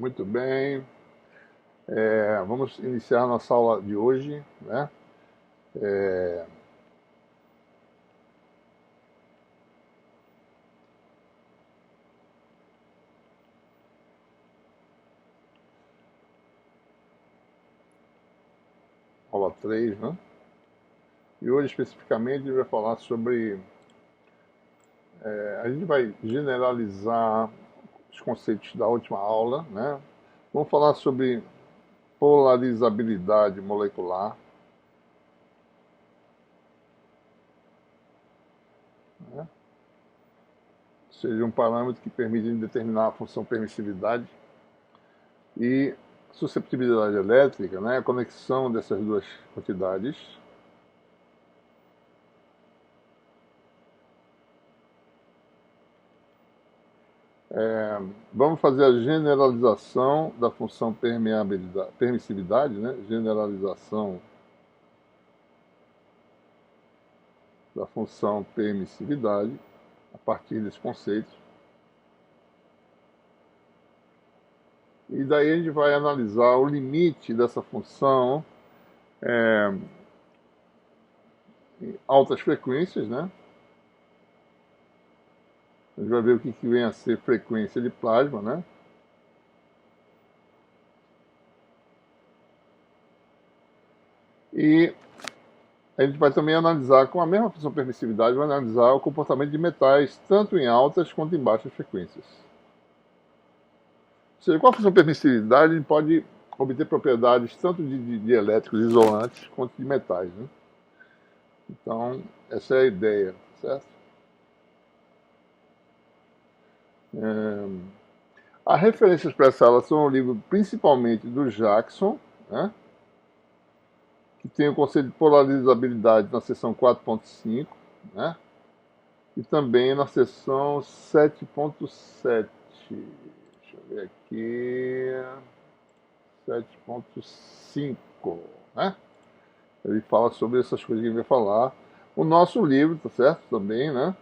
Muito bem. Vamos iniciar nossa aula de hoje, né? Aula 3, né? E hoje especificamente a gente vai falar sobre... a gente vai generalizar os conceitos da última aula, né? Vamos falar sobre polarizabilidade molecular, né? Ou seja, um parâmetro que permite determinar a função permissividade e susceptibilidade elétrica, né? A conexão dessas duas quantidades. Vamos fazer a generalização da função permissividade, né? Generalização da função permissividade a partir desse conceito. E daí a gente vai analisar o limite dessa função em altas frequências, né? A gente vai ver o que vem a ser frequência de plasma, né? E a gente vai também analisar, com a mesma função permissividade, vai analisar o comportamento de metais, tanto em altas quanto em baixas frequências. Ou seja, com a função permissividade, a gente pode obter propriedades tanto de elétricos isolantes quanto de metais, né? Então, essa é a ideia, certo? As referências para essa aula são o livro principalmente do Jackson, né? Que tem o conceito de polarizabilidade na seção 4.5, né? E também na seção 7.7. Deixa eu ver aqui. 7.5, né? Ele fala sobre essas coisas que ele vai falar. O nosso livro, tá certo? Também, né?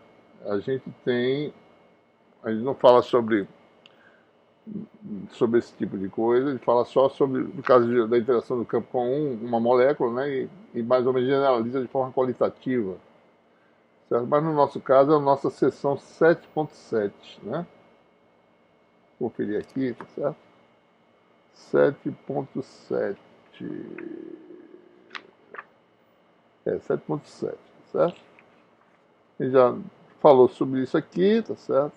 A gente não fala sobre esse tipo de coisa, ele fala só sobre, no caso da interação do campo com uma molécula, né? E mais ou menos generaliza de forma qualitativa. Certo? Mas no nosso caso é a nossa seção 7.7, né? Vou conferir aqui, tá certo? 7.7. 7.7, certo? A gente já falou sobre isso aqui, tá certo?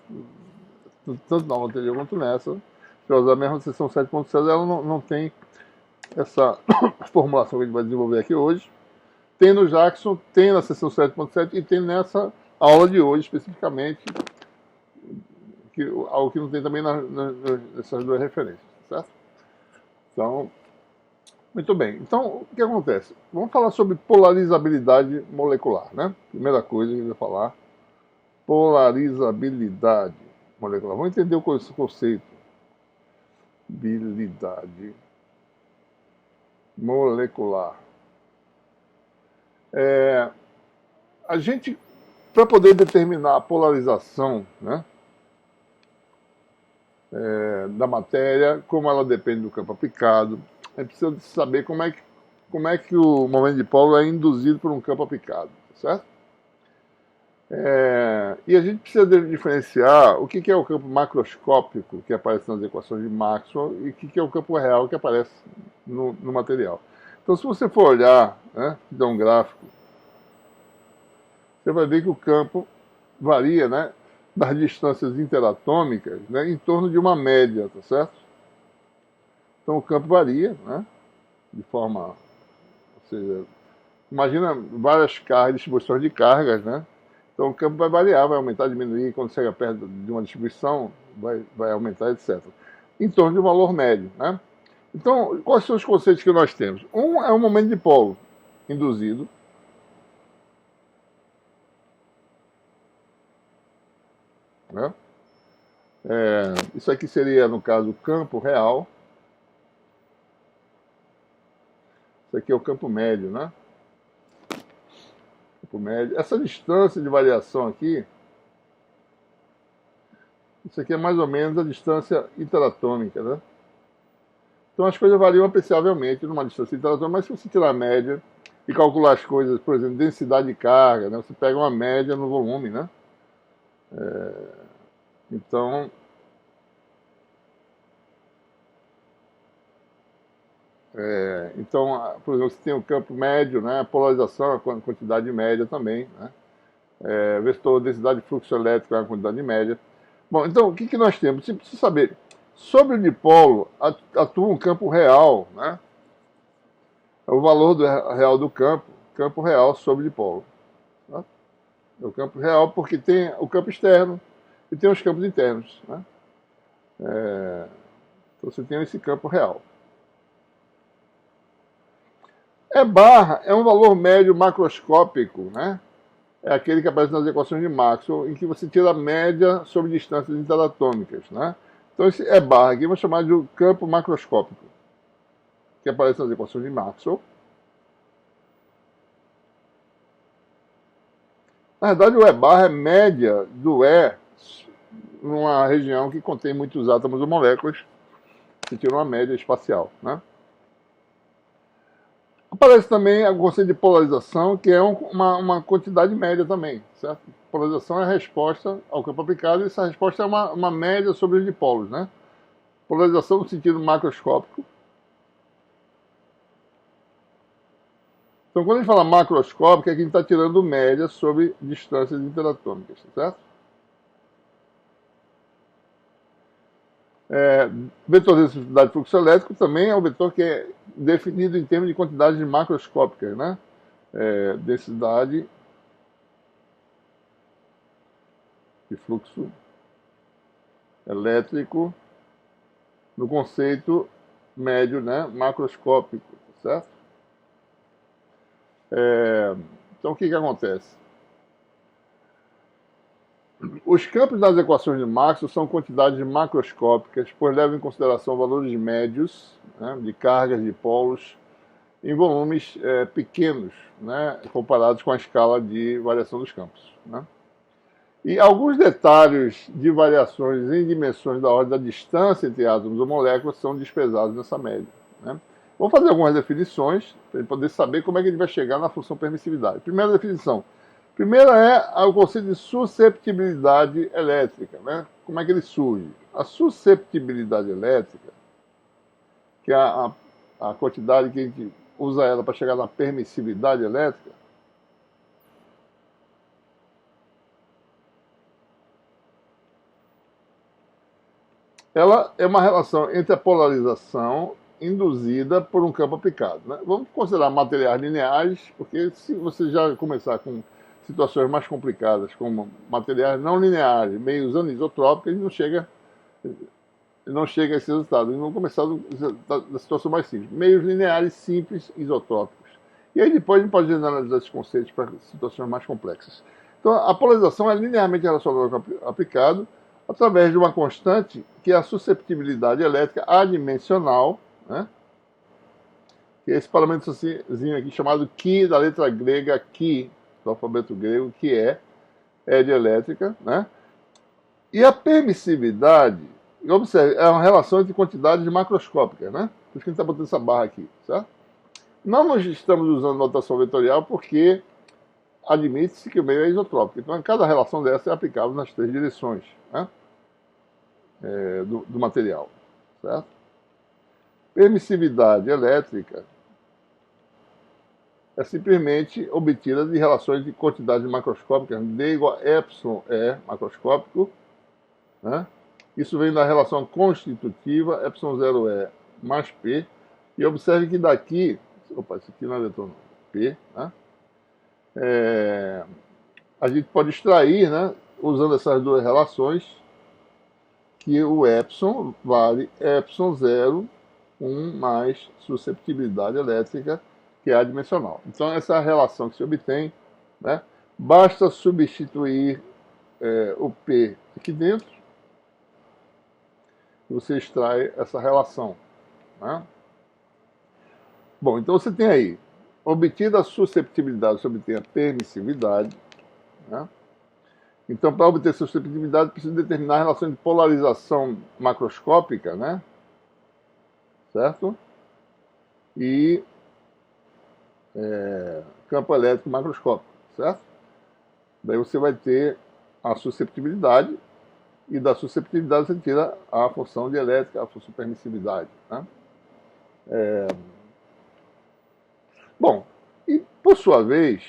Tanto na aula anterior quanto nessa. Se eu usar a mesma seção 7.7, ela não tem essa formulação que a gente vai desenvolver aqui hoje. Tem no Jackson, tem na seção 7.7 e tem nessa aula de hoje especificamente, algo que não tem também nessas duas referências, certo? Então, muito bem. Então, o que acontece? Vamos falar sobre polarizabilidade molecular, né? Primeira coisa que a gente vai falar, polarizabilidade molecular. Vamos entender o conceito. Habilidade molecular. A gente, para poder determinar a polarização, né, da matéria, como ela depende do campo aplicado, a gente precisa saber como é que o momento de polo é induzido por um campo aplicado, certo? E a gente precisa diferenciar o que é o campo macroscópico que aparece nas equações de Maxwell e o que é o campo real que aparece no material. Então, se você for olhar, né, dar um gráfico, você vai ver que o campo varia, né, das distâncias interatômicas, né, em torno de uma média, tá certo? Então o campo varia, né, de forma, ou seja, imagina várias cargas, distribuições de cargas, né? Então o campo vai variar, vai aumentar, diminuir, quando chega perto de uma distribuição, vai aumentar, etc. Em torno de um valor médio, né? Então, quais são os conceitos que nós temos? Um é o momento de polo induzido, né? Isso aqui seria, no caso, o campo real. Isso aqui é o campo médio, né? Campo médio. Essa distância de variação aqui, isso aqui é mais ou menos a distância interatômica, né? Então as coisas variam apreciavelmente numa distância interatômica, mas se você tirar a média e calcular as coisas, por exemplo, densidade de carga, né? Você pega uma média no volume, né? Então, por exemplo, você tem o campo médio, né? A polarização, a quantidade média também, né? Vetor densidade de fluxo elétrico é a quantidade média. Bom, então o que, que nós temos? Você precisa saber. Sobre o dipolo, atua um campo real, né? É o valor real do campo real sobre o dipolo. Tá? É o campo real porque tem o campo externo e tem os campos internos. Né? Então você tem esse campo real. Barra é um valor médio macroscópico, né? É aquele que aparece nas equações de Maxwell, em que você tira a média sobre distâncias interatômicas, né? Então esse barra aqui vamos chamar de campo macroscópico, que aparece nas equações de Maxwell. Na verdade, o barra é média do numa região que contém muitos átomos ou moléculas, você tira uma média espacial, né? Aparece também o conceito de polarização, que é uma quantidade média também, certo? Polarização é a resposta ao campo aplicado, e essa resposta é uma média sobre os dipolos, né? Polarização no sentido macroscópico. Então, quando a gente fala macroscópico, é que a gente está tirando média sobre distâncias interatômicas, certo? Vetor de densidade de fluxo elétrico também é um vetor que é definido em termos de quantidades macroscópicas, né? Densidade de fluxo elétrico no conceito médio, né? Macroscópico, certo? Então o que acontece? Os campos das equações de Maxwell são quantidades macroscópicas, pois levam em consideração valores médios, né, de cargas de polos em volumes pequenos, né, comparados com a escala de variação dos campos. Né? E alguns detalhes de variações em dimensões da ordem da distância entre átomos ou moléculas são desprezados nessa média. Né? Vou fazer algumas definições para ele poder saber como é que ele vai chegar na função permissividade. Primeira definição. Primeira é o conceito de susceptibilidade elétrica. Né? Como é que ele surge? A susceptibilidade elétrica, que é a quantidade que a gente usa ela para chegar na permissividade elétrica, ela é uma relação entre a polarização induzida por um campo aplicado. Né? Vamos considerar materiais lineares, porque se você já começar com situações mais complicadas, como materiais não lineares, meios anisotrópicos, ele não chega a esse resultado. E vamos começar da situação mais simples. Meios lineares simples isotrópicos. E aí depois a gente pode analisar esses conceitos para situações mais complexas. Então a polarização é linearmente relacionada com o aplicado através de uma constante que é a susceptibilidade elétrica adimensional, né? Que é esse parâmetrozinho aqui chamado Ki, da letra grega Ki, do alfabeto grego, que é de elétrica, né? E a permissividade, observe, é uma relação entre quantidades macroscópicas, né? Por isso que a gente está botando essa barra aqui, certo? Não nós estamos usando notação vetorial porque admite-se que o meio é isotrópico. Então, cada relação dessa é aplicável nas três direções, né? Do material, certo? Permissividade elétrica é simplesmente obtida de relações de quantidades macroscópicas. D igual a epsilon é macroscópico, né? Isso vem da relação constitutiva, epsilon 0 é mais P. E observe que daqui, opa, isso aqui não é vetor não, P, né? A gente pode extrair, né, usando essas duas relações, que o epsilon vale epsilon 0, 1 mais susceptibilidade elétrica, que é adimensional. Então, essa é a relação que se obtém, né? Basta substituir o P aqui dentro e você extrai essa relação. Né? Bom, então você tem aí, obtida a susceptibilidade, você obtém a permissividade. Né? Então, para obter susceptibilidade, precisa determinar a relação de polarização macroscópica, né? certo? E campo elétrico macroscópico, certo? Daí você vai ter a susceptibilidade, e da susceptibilidade você tira a função dielétrica, a função permissividade. Né? Bom, e por sua vez,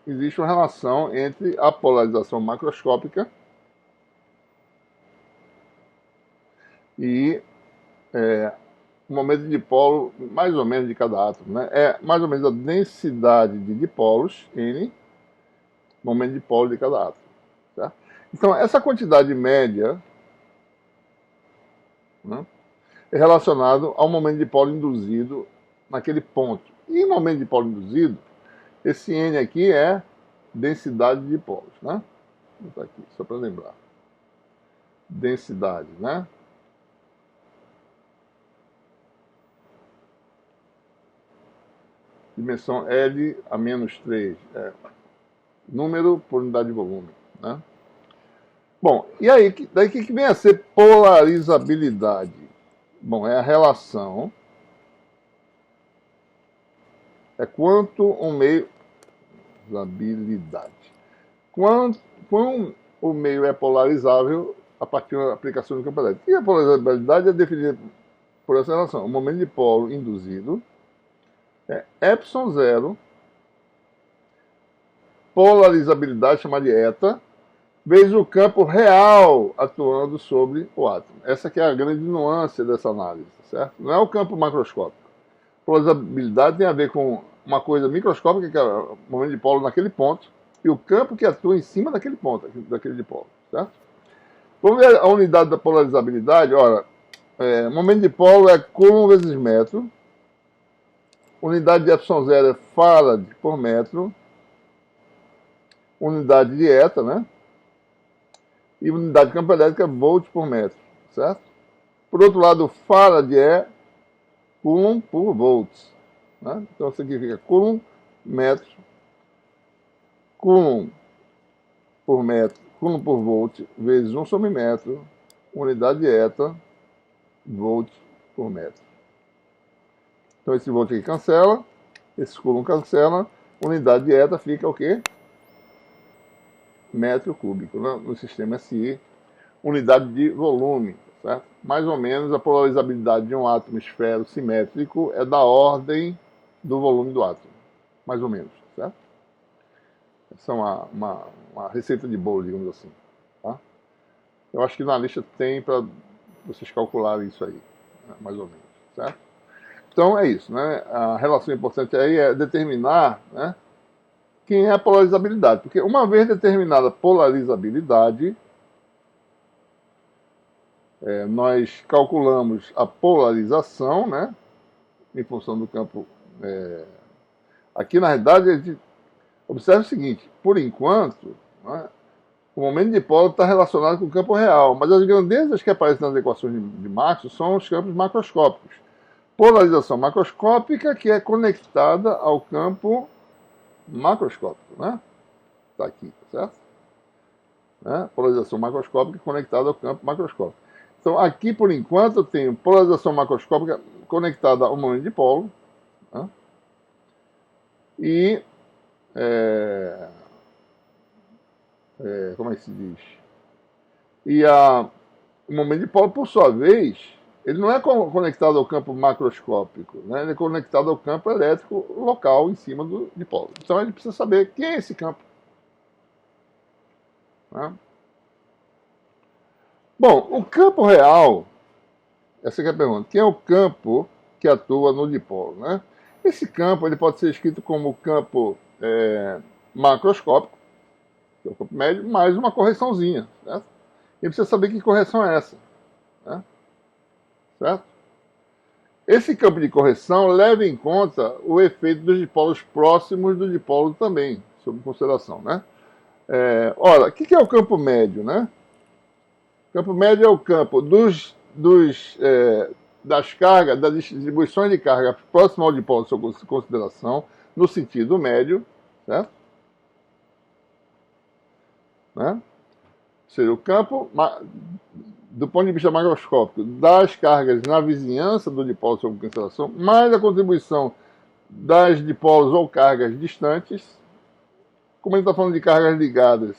existe uma relação entre a polarização macroscópica e o momento de dipolo, mais ou menos, de cada átomo. Né? É mais ou menos a densidade de dipolos, N, momento de dipolo de cada átomo. Tá? Então, essa quantidade média, né, é relacionado ao momento de dipolo induzido naquele ponto. E em momento de dipolo induzido, esse N aqui é densidade de dipolos. Né? Vou botar aqui, só para lembrar. Densidade, né? Dimensão L a menos 3. Número por unidade de volume. Né? Bom, e aí, daí o que vem a ser polarizabilidade? Bom, é a relação, é quanto um meio, habilidade. Quão o meio é polarizável a partir da aplicação do campo elétrico. E a polarizabilidade é definida por essa relação. O momento de polo induzido é epsilon zero, polarizabilidade chamada de eta, vezes o campo real atuando sobre o átomo. Essa que é a grande nuance dessa análise, certo? Não é o campo macroscópico. Polarizabilidade tem a ver com uma coisa microscópica, que é o momento de polo naquele ponto, e o campo que atua em cima daquele ponto, daquele dipolo, certo? Vamos ver a unidade da polarizabilidade. Ora, momento de polo é Coulomb vezes metro, unidade de epsilon zero é Farad por metro, unidade de eta, né? E unidade de campo elétrico é volt por metro, certo? Por outro lado, o Farad é Coulomb por volts. Né? Então isso aqui fica Coulomb metro, Coulomb por metro, Coulomb por volt, vezes 1 sobre metro, unidade de eta, volt por metro. Então esse volt aqui cancela, esse Coulomb cancela, unidade de eta fica o quê? Metro cúbico, né? No sistema SI, unidade de volume, certo? Mais ou menos a polarizabilidade de um átomo esfero simétrico é da ordem do volume do átomo, mais ou menos, certo? Essa é uma receita de bolo, digamos assim. Tá? Eu acho que na lista tem para vocês calcularem isso aí, né? Mais ou menos, certo? Então é isso, né? A relação importante aí é determinar, né, quem é a polarizabilidade, porque uma vez determinada a polarizabilidade, nós calculamos a polarização, né, em função do campo. Aqui, na realidade, a gente observa o seguinte: por enquanto, né, o momento de polo está relacionado com o campo real, mas as grandezas que aparecem nas equações de Maxwell são os campos macroscópicos. Polarização macroscópica que é conectada ao campo macroscópico, né? Está aqui, certo? Né? Polarização macroscópica conectada ao campo macroscópico. Então, aqui, por enquanto, eu tenho polarização macroscópica conectada ao momento de polo, né? E como é que se diz? E o momento de polo, por sua vez, ele não é conectado ao campo macroscópico, né? Ele é conectado ao campo elétrico local em cima do dipolo. Então a gente precisa saber quem é esse campo. Né? Bom, o campo real, essa é a pergunta, quem é o campo que atua no dipolo? Né? Esse campo ele pode ser escrito como campo macroscópico, que é o campo médio, mais uma correçãozinha. Certo? E precisa saber que correção é essa. Né? Certo? Esse campo de correção leva em conta o efeito dos dipolos próximos do dipolo também, sob consideração. Né? Ora, o que é o campo médio? Né? O campo médio é o campo das cargas, das distribuições de carga próximas ao dipolo sob consideração, no sentido médio, certo? Né? Ou seja, o campo do ponto de vista macroscópico, das cargas na vizinhança do dipolo sobre cancelação, mais a contribuição das dipolos ou cargas distantes. Como a gente está falando de cargas ligadas,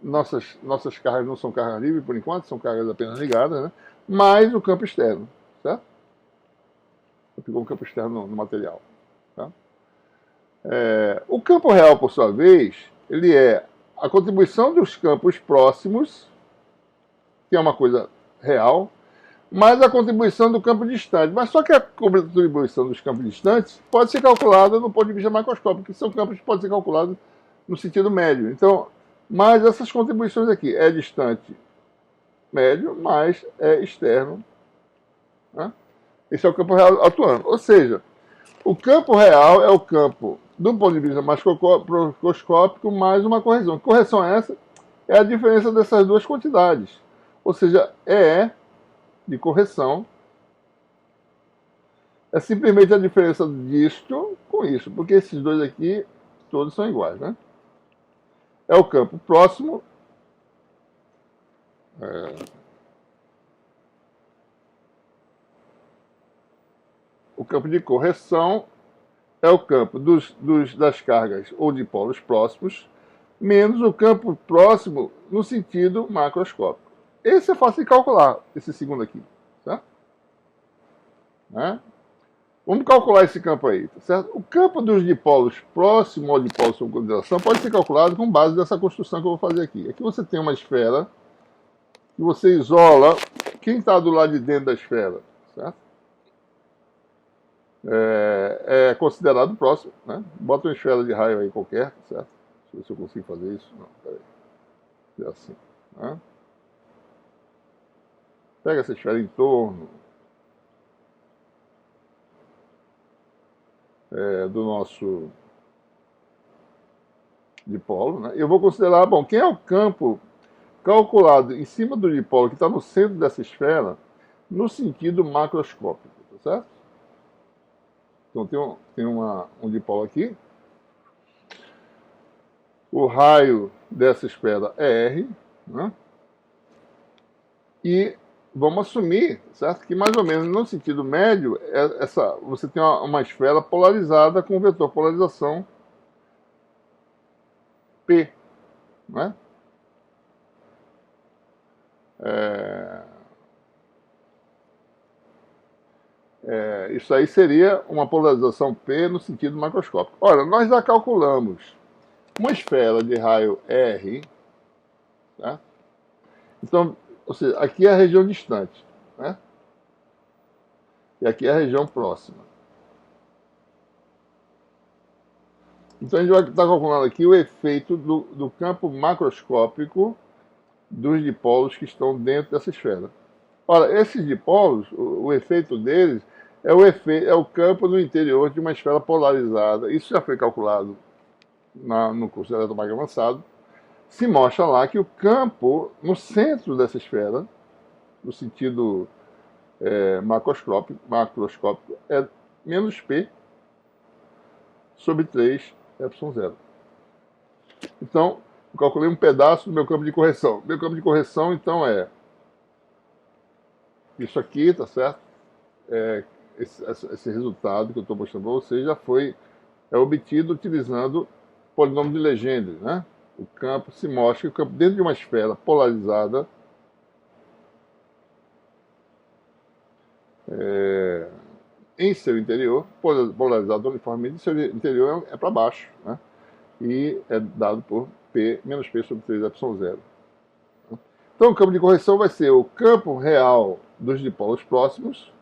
nossas cargas não são cargas livres por enquanto, são cargas apenas ligadas, né? Mais o campo externo, certo? Ficou um campo externo no material. Tá? O campo real, por sua vez, ele é a contribuição dos campos próximos, que é uma coisa real, mais a contribuição do campo distante. Mas só que a contribuição dos campos distantes pode ser calculada no ponto de vista macroscópico, que são campos que podem ser calculados no sentido médio. Então, mais essas contribuições aqui, é distante médio, mais é externo. Né? Esse é o campo real atuando. Ou seja, o campo real é o campo, do ponto de vista macroscópico, mais uma correção. Que correção é essa? É a diferença dessas duas quantidades. Ou seja, E de correção é simplesmente a diferença disto com isso, porque esses dois aqui todos são iguais, né? É o campo próximo, o campo de correção é o campo das cargas ou dipolos próximos, menos o campo próximo no sentido macroscópico. Esse é fácil de calcular, esse segundo aqui. Tá? Né? Vamos calcular esse campo aí. Tá certo? O campo dos dipolos próximo ao dipolo sob consideração pode ser calculado com base nessa construção que eu vou fazer aqui. Aqui você tem uma esfera que você isola quem está do lado de dentro da esfera. Certo? É considerado próximo. Né? Bota uma esfera de raio aí qualquer. Certo? Deixa eu ver se eu consigo fazer isso. Não, peraí. É assim. Né? Pega essa esfera em torno do nosso dipolo. Né? Eu vou considerar, bom, quem é o campo calculado em cima do dipolo que está no centro dessa esfera no sentido macroscópico, tá certo? Então tem um dipolo aqui. O raio dessa esfera é R, né? E vamos assumir, certo? Que mais ou menos no sentido médio, você tem uma esfera polarizada com o vetor polarização P. Né? Isso aí seria uma polarização P no sentido macroscópico. Ora, nós já calculamos uma esfera de raio R, tá? Então, ou seja, aqui é a região distante, né? E aqui é a região próxima. Então a gente vai estar calculando aqui o efeito do campo macroscópico dos dipolos que estão dentro dessa esfera. Ora, esses dipolos, o efeito deles é o campo no interior de uma esfera polarizada. Isso já foi calculado no curso de eletromagnetismo avançado. Se mostra lá que o campo no centro dessa esfera, no sentido macroscópico, é menos P sobre 3 ε0. Então, eu calculei um pedaço do meu campo de correção. Meu campo de correção, então, é isso aqui, tá certo? Esse resultado que eu estou mostrando para vocês já é obtido utilizando o polinômio de Legendre, né? O campo se mostra que o campo dentro de uma esfera polarizada em seu interior, polarizado uniformemente, seu interior é para baixo, né? E é dado por P, menos P sobre 3 ε0. Então o campo de correção vai ser o campo real dos dipolos próximos,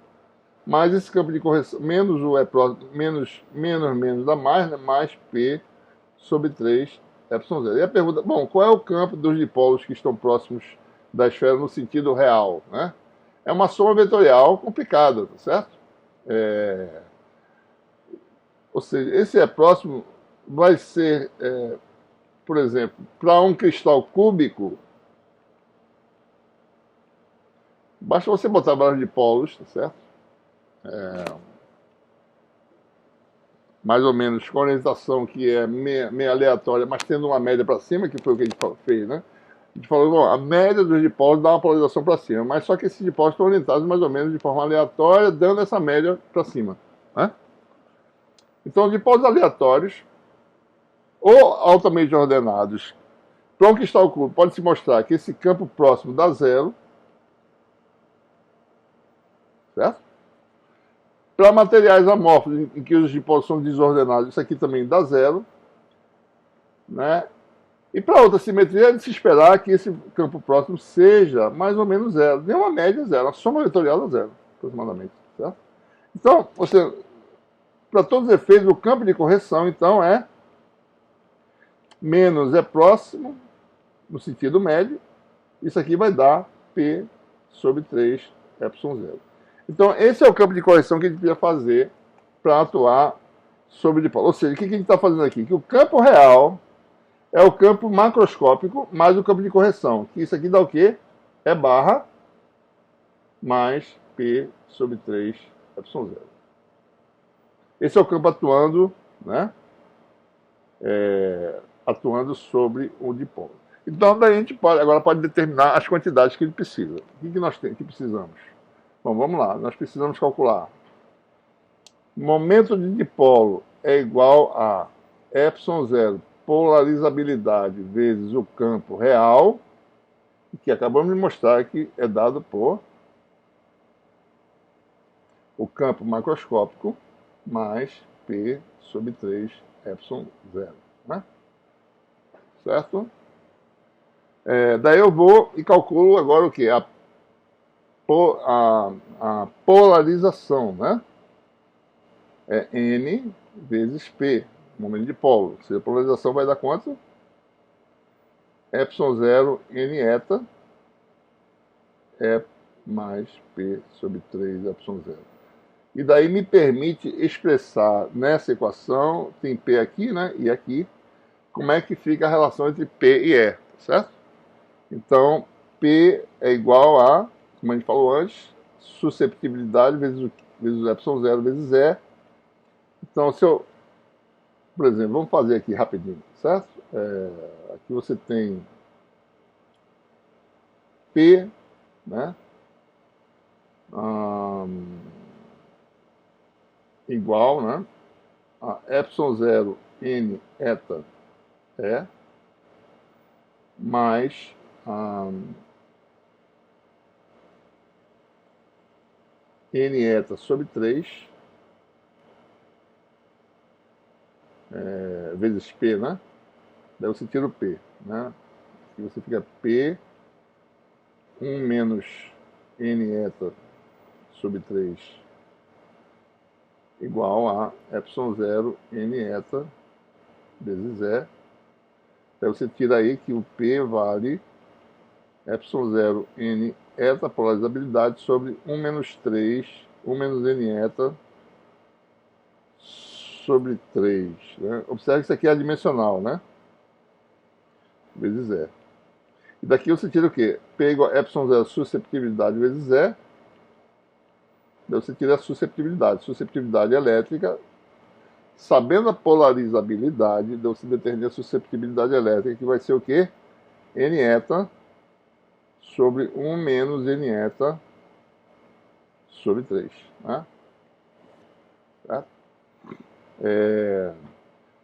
mais esse campo de correção, menos o E próximo, menos dá mais, né? Mais P sobre 3 ε0. E a pergunta, bom, qual é o campo dos dipolos que estão próximos da esfera no sentido real, né? É uma soma vetorial complicada, tá certo? Ou seja, esse E próximo vai ser, por exemplo, para um cristal cúbico, basta você botar vários dipolos, tá certo? Mais ou menos com orientação que é meio aleatória, mas tendo uma média para cima, que foi o que a gente fez, né? A gente falou, bom, a média dos dipósitos dá uma polarização para cima, mas só que esses dipósitos estão orientados mais ou menos de forma aleatória, dando essa média para cima. Né? Então, dipósitos aleatórios ou altamente ordenados, para um cristal curvo, pode se mostrar que esse campo próximo dá zero, certo? Para materiais amorfos, em que os dipósitos são desordenados, isso aqui também dá zero. Né? E para outra simetria, é de se esperar que esse campo próximo seja mais ou menos zero. Nem uma média zero, a soma vetorial dá zero, aproximadamente. Certo? Então, para todos os efeitos, o campo de correção, então, é menos é próximo, no sentido médio, isso aqui vai dar P sobre 3 epsilon zero. Então, esse é o campo de correção que a gente precisa fazer para atuar sobre o dipolo. Ou seja, o que a gente está fazendo aqui? Que o campo real é o campo macroscópico mais o campo de correção. Que isso aqui dá o quê? É barra mais P sobre 3 epsilon zero. Esse é o campo atuando, né? Atuando sobre o dipolo. Então, daí a gente agora pode determinar as quantidades que ele precisa. O que nós precisamos? Bom, vamos lá. Nós precisamos calcular. Momento de dipolo é igual a epsilon zero polarizabilidade vezes o campo real, que acabamos de mostrar que é dado por o campo macroscópico mais P sobre 3 epsilon zero. Né? Certo? Daí eu vou e calculo agora o que? A polarização, né? É N vezes P, momento de polo. Ou seja, a polarização vai dar quanto? Epsilon zero N eta é mais P sobre 3 epsilon zero. E daí me permite expressar nessa equação, tem P aqui, né? E aqui, como é que fica a relação entre P e E, certo? Então, P é igual a, como a gente falou antes, susceptibilidade vezes o epsilon zero vezes E. Então, se eu, por exemplo, vamos fazer aqui rapidinho, certo? Aqui você tem P, né? Igual, né? A epsilon zero N eta E mais N eta sobre 3 vezes P, né? Daí você tira o P, né? Aqui você fica P 1 menos N eta sobre 3 igual a epsilon zero N eta vezes E. Daí você tira aí que o P vale epsilon zero N eta, polarizabilidade, sobre 1 menos 3, 1 menos N eta sobre 3. Né? Observe que isso aqui é adimensional, né? Vezes E. E daqui você tira o quê? P igual a epsilon zero susceptibilidade vezes E. Daí você tira a susceptibilidade. Susceptibilidade elétrica. Sabendo a polarizabilidade, daí você determina a susceptibilidade elétrica, que vai ser o quê? N eta sobre 1 menos N eta sobre 3. Né? Certo?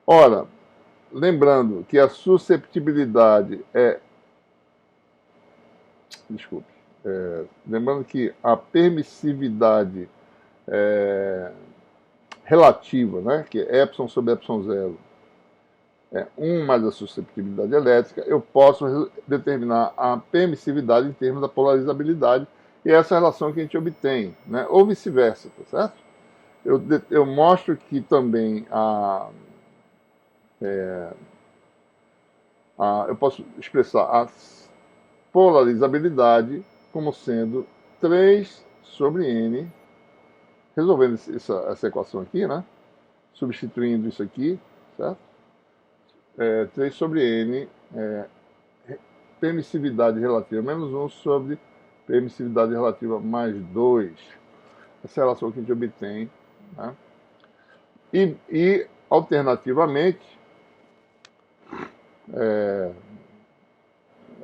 Ora, lembrando que a susceptibilidade desculpe, lembrando que a permissividade relativa, né, que é epsilon sobre epsilon zero, é 1 mais a susceptibilidade elétrica, eu posso determinar a permissividade em termos da polarizabilidade, e essa é a relação que a gente obtém, né, ou vice-versa, tá certo? Eu mostro que também eu posso expressar a polarizabilidade como sendo 3 sobre N, resolvendo essa equação aqui, né? Substituindo isso aqui, certo? 3 sobre N, permissividade relativa menos 1 sobre permissividade relativa mais 2. Essa é a relação que a gente obtém. Né? E alternativamente,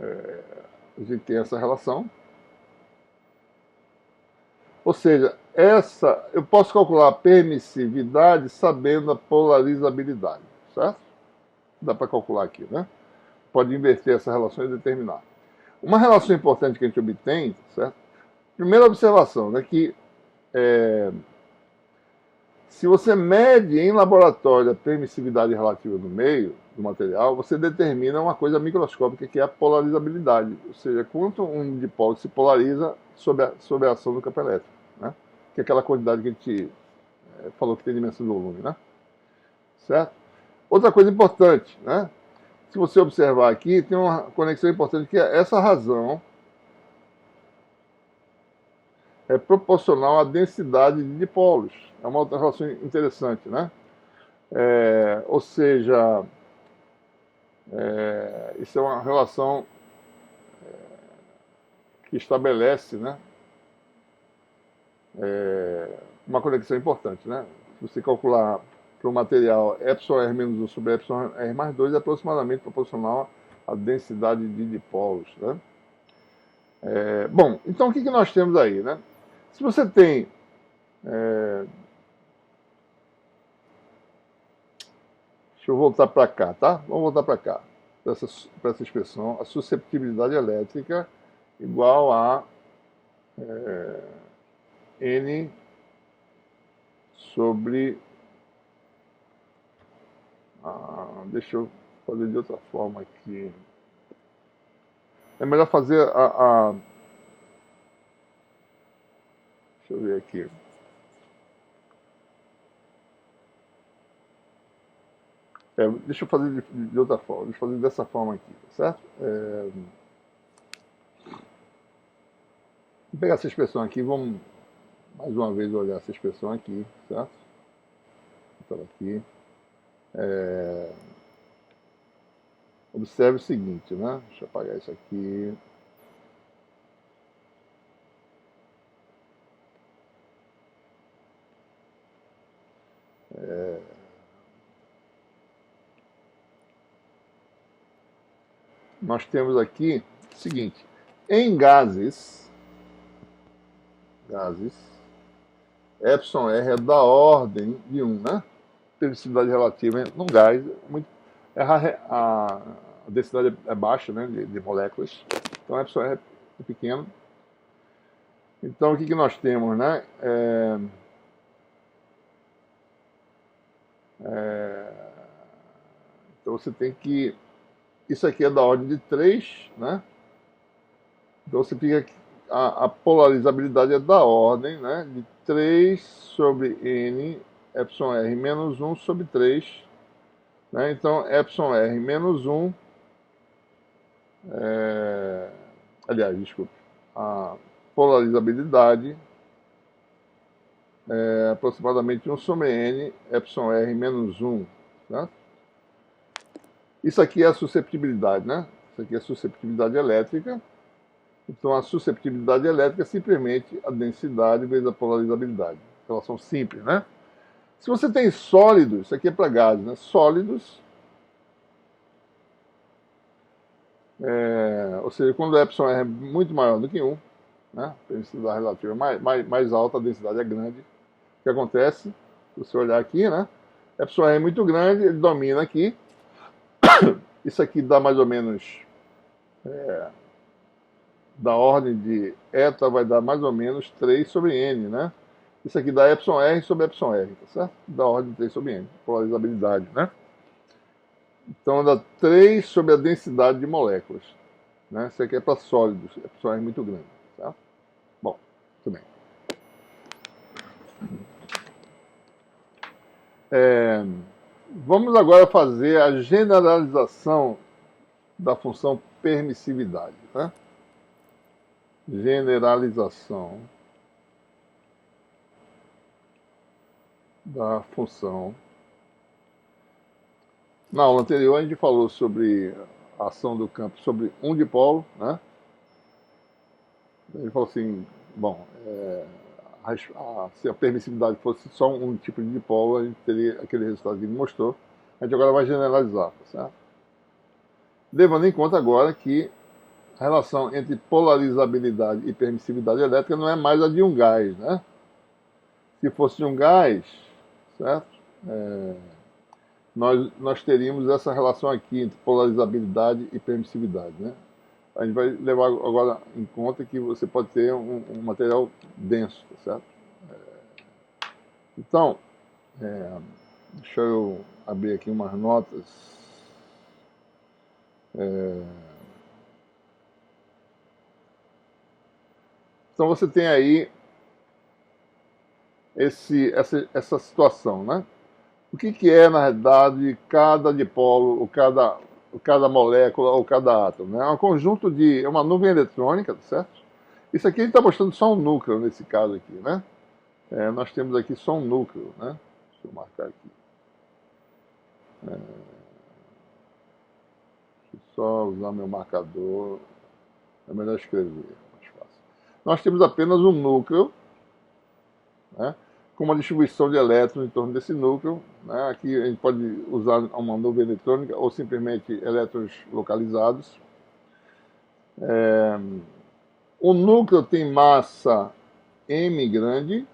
a gente tem essa relação. Ou seja, eu posso calcular a permissividade sabendo a polarizabilidade, certo? Dá para calcular aqui, né? Pode inverter essa relação e determinar. Uma relação importante que a gente obtém, certo? Primeira observação, né, que se você mede em laboratório a permissividade relativa no meio do material, você determina uma coisa microscópica que é a polarizabilidade, ou seja, quanto um dipolo se polariza sob a ação do campo elétrico, né? Que é aquela quantidade que a gente falou que tem dimensão do volume, né? Certo? Outra coisa importante, né? Se você observar aqui, tem uma conexão importante que é essa razão é proporcional à densidade de dipolos. É uma outra relação interessante, né? Ou seja, isso é uma relação que estabelece, né, uma conexão importante, né? Se você calcular para o material εr menos 1 sobre εr mais 2 é aproximadamente proporcional à densidade de dipolos, né? Bom, então o que nós temos aí, né? Se você tem deixa eu voltar para cá, tá? Vamos voltar para cá, para essa expressão, a susceptibilidade elétrica igual a N sobre... deixa eu fazer de outra forma aqui. É melhor fazer deixa eu ver aqui. Deixa eu fazer de outra forma. Deixa eu fazer dessa forma aqui, certo? Vou pegar essa expressão aqui, vamos mais uma vez olhar essa expressão aqui, certo? Então aqui. Observe o seguinte, né? Deixa eu apagar isso aqui. Nós temos aqui o seguinte: em gases, εr é da ordem de 1, né? Permissividade relativa num gás, a densidade é baixa, né, de moléculas, então εr é pequeno. Então o que nós temos, né? Então você tem que... Isso aqui é da ordem de 3, né? Então você fica... A polarizabilidade é da ordem, né, de 3 sobre N εr menos 1 sobre 3. Né? Então, εr menos 1... aliás, desculpe. A polarizabilidade é aproximadamente 1 sobre N εr menos 1. Né? Isso aqui é a susceptibilidade, né? Isso aqui é a susceptibilidade elétrica. Então, a susceptibilidade elétrica é simplesmente a densidade vezes a polarizabilidade. Relação simples, né? Se você tem sólidos, isso aqui é para gases, né? Sólidos, ou seja, quando o εr é muito maior do que 1, né? A densidade relativa é mais alta, a densidade é grande. O que acontece? Se você olhar aqui, né? εr é muito grande, ele domina aqui. Isso aqui dá mais ou menos... da ordem de eta vai dar mais ou menos 3 sobre N, né? Isso aqui dá εr sobre εr, tá certo? Da ordem de 3 sobre N, polarizabilidade, né? Então dá 3 sobre a densidade de moléculas, né? Isso aqui é para sólidos, εr é muito grande, tá? Bom, tudo bem. Vamos agora fazer a generalização da função permissividade, né? Generalização da função. Na aula anterior a gente falou sobre a ação do campo sobre um dipolo, né? Ele falou assim, bom, se a permissividade fosse só um tipo de dipolo, a gente teria aquele resultado que ele mostrou. A gente agora vai generalizar, tá certo? Levando em conta agora que a relação entre polarizabilidade e permissividade elétrica não é mais a de um gás, né? Se fosse um gás, certo? Nós teríamos essa relação aqui entre polarizabilidade e permissividade, né? A gente vai levar agora em conta que você pode ter um material denso, tá certo? Então, deixa eu abrir aqui umas notas. Então você tem aí essa situação, né? O que é, na realidade, cada dipolo, ou cada molécula, ou cada átomo? Né? É um conjunto é uma nuvem eletrônica, certo? Isso aqui a gente está mostrando só um núcleo, nesse caso aqui, né? Nós temos aqui só um núcleo, né? Deixa eu marcar aqui. Deixa eu só usar meu marcador. É melhor escrever, mais fácil. Nós temos apenas um núcleo, né? Com uma distribuição de elétrons em torno desse núcleo. Né? Aqui a gente pode usar uma nuvem eletrônica ou simplesmente elétrons localizados. O núcleo tem massa m grande,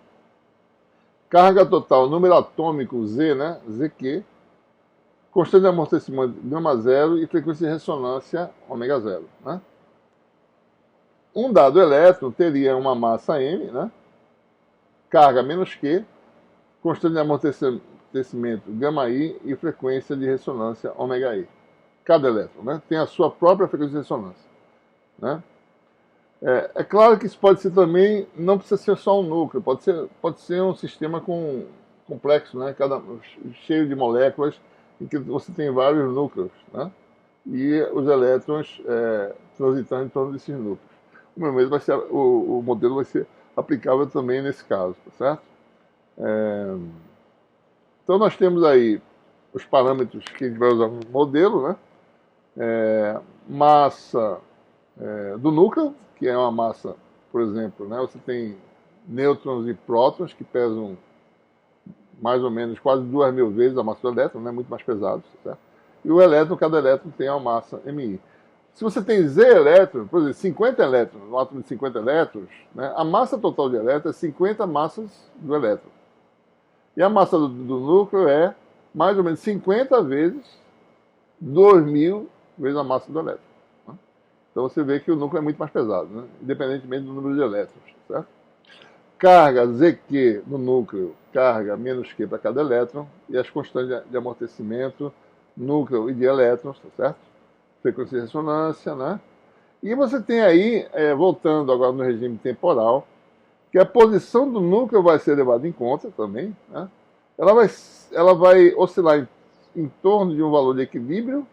carga total, número atômico Z, né? ZQ, constante de amortecimento gama zero e frequência de ressonância ômega zero. Né? Um dado elétron teria uma massa m, né? Carga menos Q, constante de amortecimento γ I e frequência de ressonância ômega I. Cada elétron, né? Tem a sua própria frequência de ressonância. Né? É claro que isso pode ser também, não precisa ser só um núcleo, pode ser um sistema complexo, né? Cheio de moléculas, em que você tem vários núcleos, né? E os elétrons transitando em torno desses núcleos. O modelo vai ser aplicável também nesse caso, tá certo? Então nós temos aí os parâmetros que a gente vai usar no modelo, né? Massa do núcleo, que é uma massa, por exemplo, né? Você tem nêutrons e prótons que pesam mais ou menos quase 2.000 vezes a massa do elétron, né? Muito mais pesado, tá certo? E o elétron, cada elétron tem uma massa MI. Se você tem Z elétrons, por exemplo, 50 elétrons, um átomo de 50 elétrons, né, a massa total de elétrons é 50 massas do elétron. E a massa do núcleo é mais ou menos 50 vezes 2.000 vezes a massa do elétron. Né? Então você vê que o núcleo é muito mais pesado, né, independentemente do número de elétrons. Certo? Carga ZQ no núcleo, carga menos Q para cada elétron, e as constantes de amortecimento, núcleo e de elétrons, tá certo? Frequência de ressonância, né? E você tem aí, voltando agora no regime temporal, que a posição do núcleo vai ser levada em conta também, né? Ela vai oscilar em torno de um valor de equilíbrio,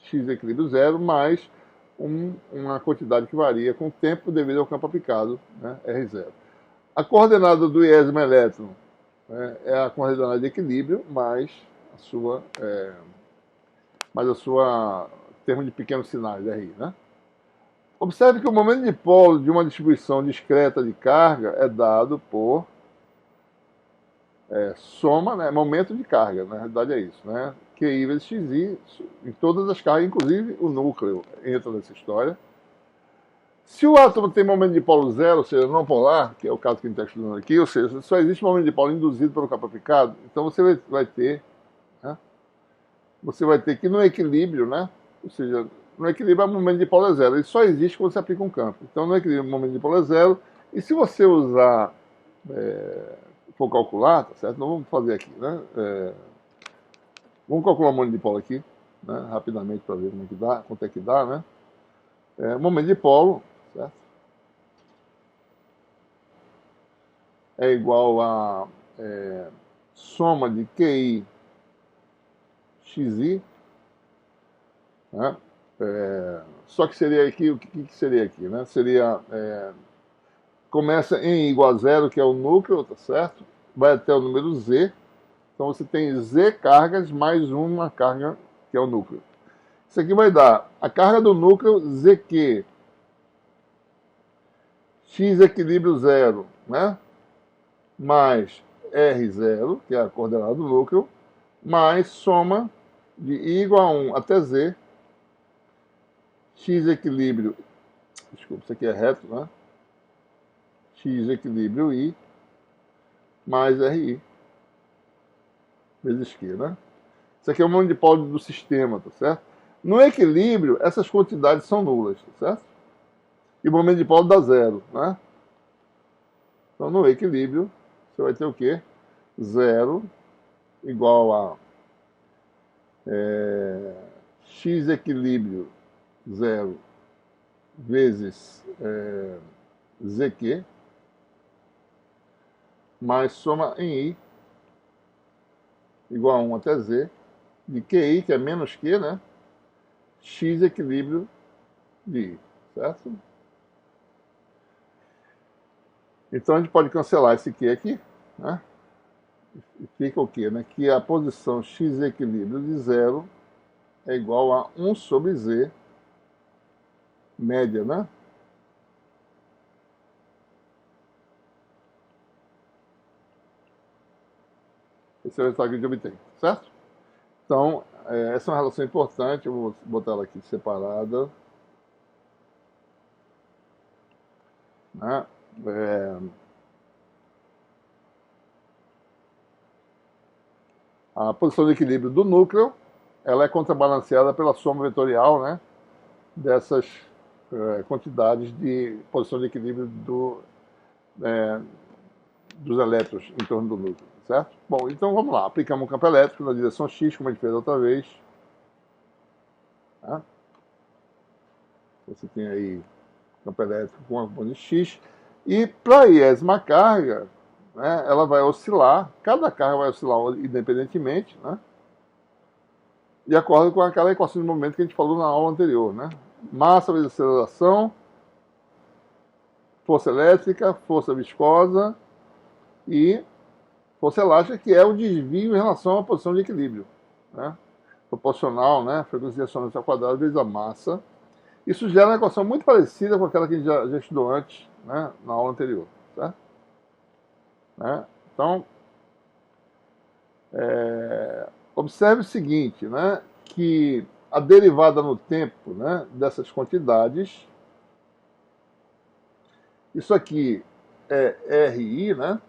x equilíbrio zero, mais uma quantidade que varia com o tempo devido ao campo aplicado, né? R0. A coordenada do iésimo elétron, né, é a coordenada de equilíbrio mais a sua termo de pequenos sinais, RI, né? Observe que o momento de dipolo de uma distribuição discreta de carga é dado por soma, né? Momento de carga, na realidade é isso, né? QI vezes XI, em todas as cargas, inclusive o núcleo entra nessa história. Se o átomo tem momento de dipolo zero, ou seja, não polar, que é o caso que a gente está estudando aqui, ou seja, só existe momento de dipolo induzido pelo campo aplicado, então você vai ter que no equilíbrio, né? Ou seja, no equilíbrio o momento de dipolo é zero. Ele só existe quando você aplica um campo. Então no equilíbrio o momento de dipolo é zero. E se você usar, for calcular, tá certo? Não vamos fazer aqui, né? Vamos calcular o momento de dipolo aqui, né? Rapidamente para ver quanto é que dá, né? Momento de dipolo, certo? É igual a soma de QI XI, né? Só que seria aqui, o que seria aqui, né? Seria, começa em igual a zero, que é o núcleo, tá certo? Vai até o número Z, então você tem Z cargas mais uma carga, que é o núcleo. Isso aqui vai dar a carga do núcleo ZQ, X equilíbrio zero, né? Mais R0, que é a coordenada do núcleo, mais soma de I igual a 1 até Z, x equilíbrio, desculpa, isso aqui é reto, né? X equilíbrio I mais RI vezes Q, né? Isso aqui é o momento de dipolo do sistema, tá certo? No equilíbrio, essas quantidades são nulas, tá certo? E o momento de dipolo dá zero, né? Então, no equilíbrio, você vai ter o quê? Zero igual a x equilíbrio zero vezes zq, mais soma em I, igual a 1 até z, de QI, que é menos Q, né? X equilíbrio de I, certo? Então a gente pode cancelar esse Q aqui, né? E fica o quê? Né? Que a posição x equilíbrio de zero é igual a 1 sobre z, média, né? Esse é o resultado que a gente obtém, certo? Então, essa é uma relação importante, eu vou botar ela aqui separada, né? A posição de equilíbrio do núcleo, ela é contrabalanceada pela soma vetorial, né? Dessas quantidades de posição de equilíbrio dos elétrons em torno do núcleo, certo? Bom, então vamos lá. Aplicamos o campo elétrico na direção X, como a gente fez outra vez. Tá? Você tem aí campo elétrico com a componente X. E para a iésima carga, né, ela vai oscilar, cada carga vai oscilar independentemente, né? De acordo com aquela equação de movimento que a gente falou na aula anterior, né? Massa vezes aceleração, força elétrica, força viscosa e força elástica, que é o desvio em relação à posição de equilíbrio, né? Proporcional, né? Frequência de ressonância ao quadrado vezes a massa. Isso gera uma equação muito parecida com aquela que a gente já estudou antes, né? Na aula anterior, certo? Né? Então, observe o seguinte, né? Que a derivada no tempo, né, dessas quantidades, isso aqui é RI, né?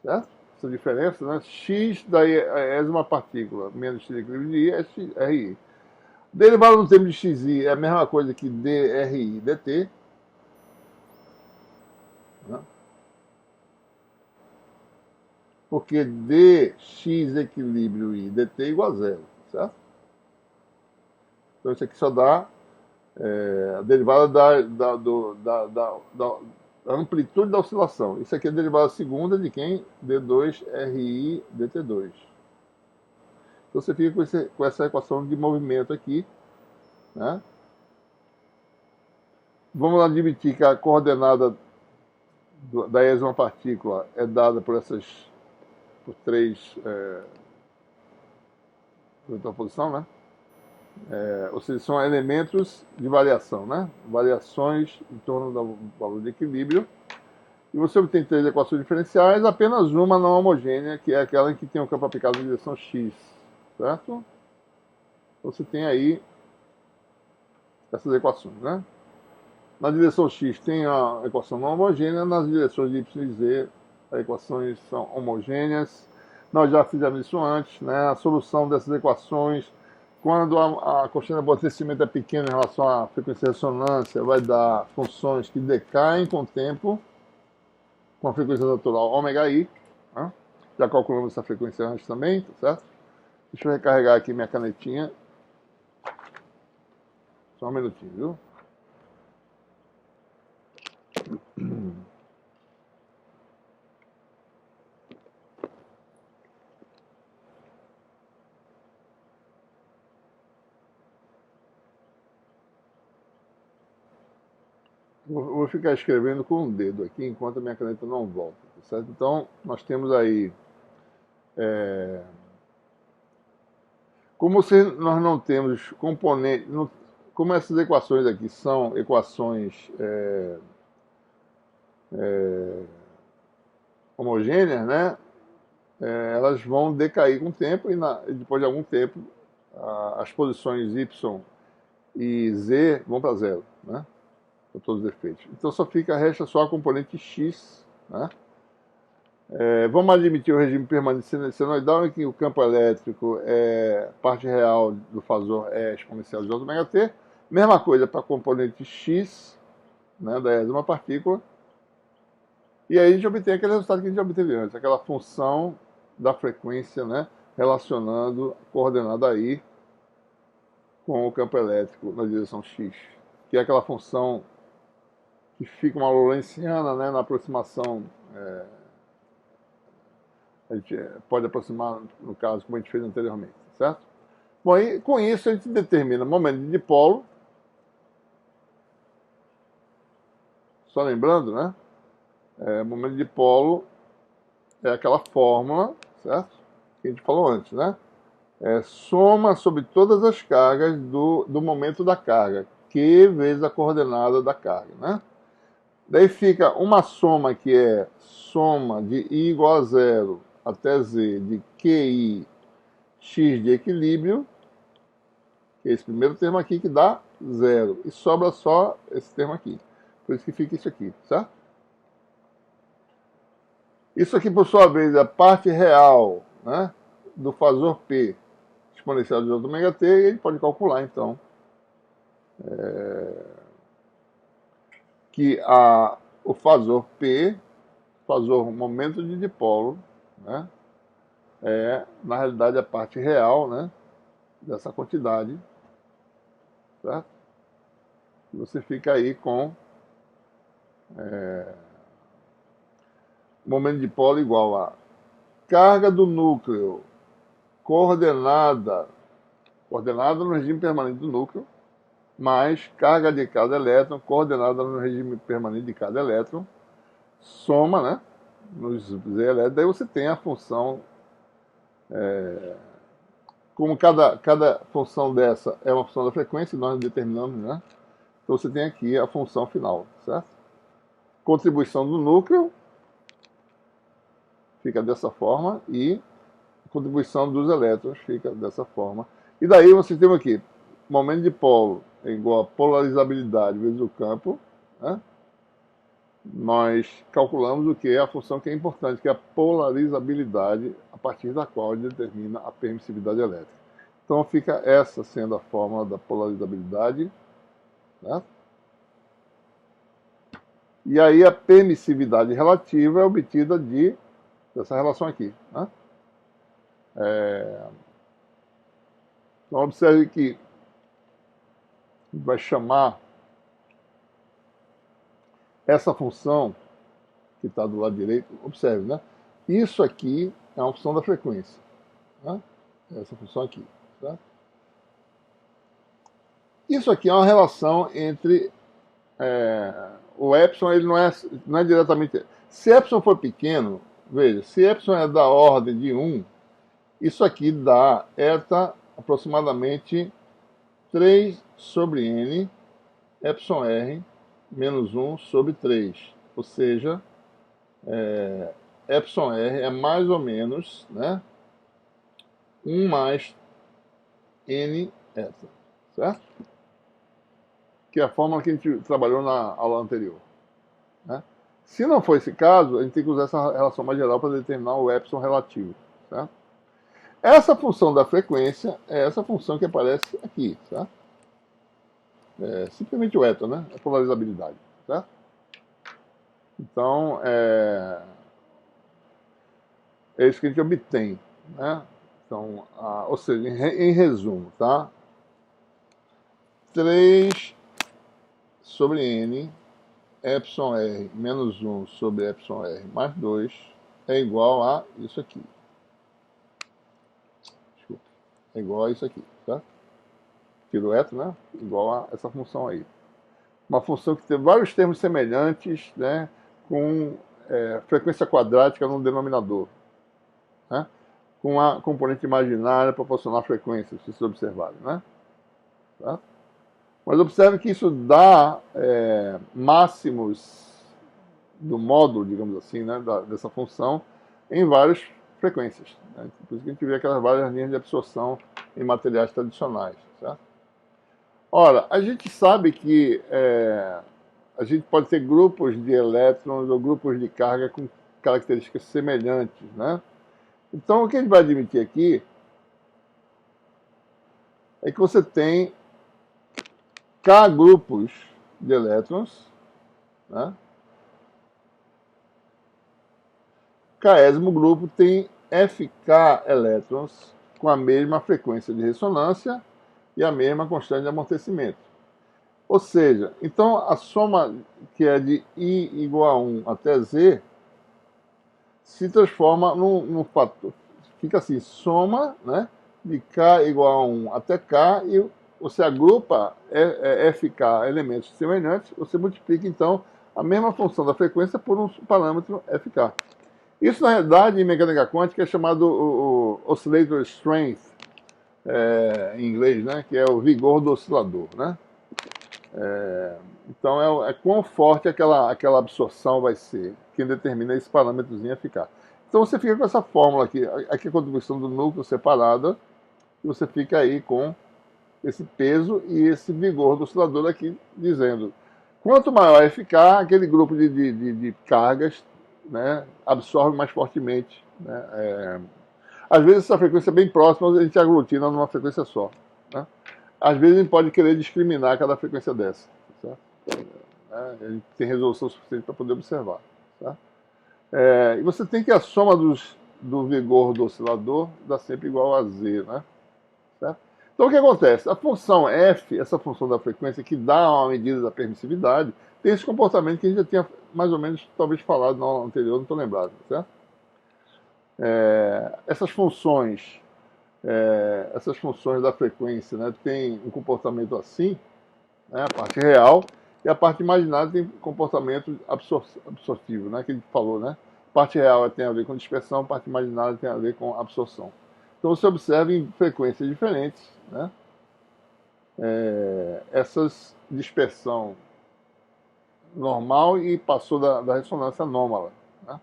Certo? Essa diferença, né? X da ésima partícula menos x equilíbrio de I é RI. Derivada no tempo de XI é a mesma coisa que DRI dt. Né? Porque dx equilíbrio I dt é igual a zero, certo? Então isso aqui só dá a derivada da amplitude da oscilação. Isso aqui é a derivada segunda de quem? D2RI dt2. Então você fica com essa equação de movimento aqui, né? Vamos admitir que a coordenada da ésima partícula é dada por três por posição, né? Ou seja, são elementos de variação, né? Variações em torno do valor de equilíbrio. E você obtém três equações diferenciais, apenas uma não homogênea, que é aquela em que tem o campo aplicado na direção x, certo? Você tem aí essas equações, né? Na direção x tem a equação não homogênea, nas direções de y e z as equações são homogêneas. Nós já fizemos isso antes, né? A solução dessas equações, quando a constante de amortecimento é pequena em relação à frequência de ressonância, vai dar funções que decaem com o tempo, com a frequência natural ômega-i. Né? Já calculamos essa frequência antes também, tá certo? Deixa eu recarregar aqui minha canetinha. Só um minutinho, viu? Vou ficar escrevendo com o dedo aqui enquanto a minha caneta não volta, tá certo? Então, nós temos aí... Como nós não temos componentes... Como essas equações aqui são equações homogêneas, né? Elas vão decair com o tempo e depois de algum tempo as posições y e Z vão para zero, né? Para todos os efeitos. Então resta só a componente X, né? Vamos admitir o regime permanente senoidal em que o campo elétrico parte real do fasor é exponencial de j-t. Mesma coisa para a componente X, né, da ésima partícula. E aí a gente obtém aquele resultado que a gente obteve antes, aquela função da frequência, né, relacionando a coordenada I com o campo elétrico na direção X, que é aquela função que fica uma lorentziana, né, na aproximação. A gente pode aproximar, no caso, como a gente fez anteriormente, certo? Bom, e com isso a gente determina momento de dipolo. Só lembrando, né? Momento de dipolo é aquela fórmula, certo? Que a gente falou antes, né? Soma sobre todas as cargas do momento da carga, Q vezes a coordenada da carga, né? Daí fica uma soma que é soma de I igual a zero até Z de QI X de equilíbrio, que é esse primeiro termo aqui que dá zero. E sobra só esse termo aqui. Por isso que fica isso aqui, certo? Isso aqui, por sua vez, é a parte real, né, do fasor P exponencial de j-t, e ele pode calcular, então, que o fasor P, fasor momento de dipolo, né, na realidade, a parte real, né, dessa quantidade, certo? E você fica aí com momento de dipolo igual a carga do núcleo coordenada no regime permanente do núcleo, mais carga de cada elétron coordenada no regime permanente de cada elétron, soma, né, nos Z elétrons, daí você tem a função, como cada função dessa é uma função da frequência, nós determinamos, né, então você tem aqui a função final, certo? Contribuição do núcleo fica dessa forma e a contribuição dos elétrons fica dessa forma. E daí você tem aqui, momento de dipolo é igual a polarizabilidade vezes o campo, né? Nós calculamos o que é a função que é importante, que é a polarizabilidade, a partir da qual ele determina a permissividade elétrica. Então fica essa sendo a fórmula da polarizabilidade, né? E aí a permissividade relativa é obtida dessa relação aqui, né? Então observe que a gente vai chamar essa função que está do lado direito, observe, né? Isso aqui é uma função da frequência, né? Essa função aqui, tá? Isso aqui é uma relação entre o epsilon, ele não é diretamente. Se epsilon for pequeno, veja, se epsilon é da ordem de 1, isso aqui dá eta aproximadamente 3 sobre n epsilon r menos 1 sobre 3. Ou seja, epsilon r é mais ou menos, né, 1 mais n eta, certo? Que é a fórmula que a gente trabalhou na aula anterior, né? Se não for esse caso, a gente tem que usar essa relação mais geral para determinar o epsilon relativo, certo? Essa função da frequência é essa função que aparece aqui, certo? Simplesmente o eto, né? A polarizabilidade, certo? Então, é isso que a gente obtém, né? Então, ou seja, em resumo, tá? 3 sobre n, epsilon r menos 1 sobre epsilon r mais 2 é igual a isso aqui. Desculpa. É igual a isso aqui, tá? Tiro eto, né? Igual a essa função aí. Uma função que tem vários termos semelhantes, né? Com frequência quadrática no denominador, né? Com a componente imaginária proporcional à frequência, se vocês observarem, né? Tá? Mas observe que isso dá máximos do módulo, digamos assim, né, dessa função em várias frequências, né? Por isso que a gente vê aquelas várias linhas de absorção em materiais tradicionais, certo? Ora, a gente sabe que a gente pode ter grupos de elétrons ou grupos de carga com características semelhantes, né? Então, o que a gente vai admitir aqui é que você tem K grupos de elétrons, né? Késimo grupo tem FK elétrons com a mesma frequência de ressonância e a mesma constante de amortecimento. Ou seja, então a soma que é de I igual a 1 até Z se transforma num fator. Fica assim, soma, né, de K igual a 1 até K, e você agrupa FK elementos semelhantes, você multiplica então a mesma função da frequência por um parâmetro FK. Isso, na realidade, em mecânica quântica é chamado o oscillator strength, em inglês, né, que é o vigor do oscilador, né? Então, é quão forte aquela absorção vai ser, quem determina esse parâmetrozinho a ficar. Então, você fica com essa fórmula aqui, aqui a contribuição do núcleo separada, e você fica aí com esse peso e esse vigor do oscilador aqui, dizendo quanto maior é ficar, aquele grupo de cargas, né, absorve mais fortemente, né? Às vezes essa frequência é bem próxima, a gente aglutina numa frequência só, né? Às vezes a gente pode querer discriminar cada frequência dessa, certo? A gente tem resolução suficiente para poder observar, tá? E você tem que a soma do vigor do oscilador dá sempre igual a Z, né? Certo? Então o que acontece? A função f, essa função da frequência que dá uma medida da permissividade, tem esse comportamento que a gente já tinha mais ou menos talvez falado na aula anterior, não estou lembrado, certo? Essas funções da frequência, né, tem um comportamento assim, né, a parte real, e a parte imaginária tem comportamento absortivo, né, que a gente falou, né? A parte real tem a ver com dispersão, a parte imaginária tem a ver com absorção. Então você observa em frequências diferentes, né, essas dispersão normal e passou da ressonância anômala, né?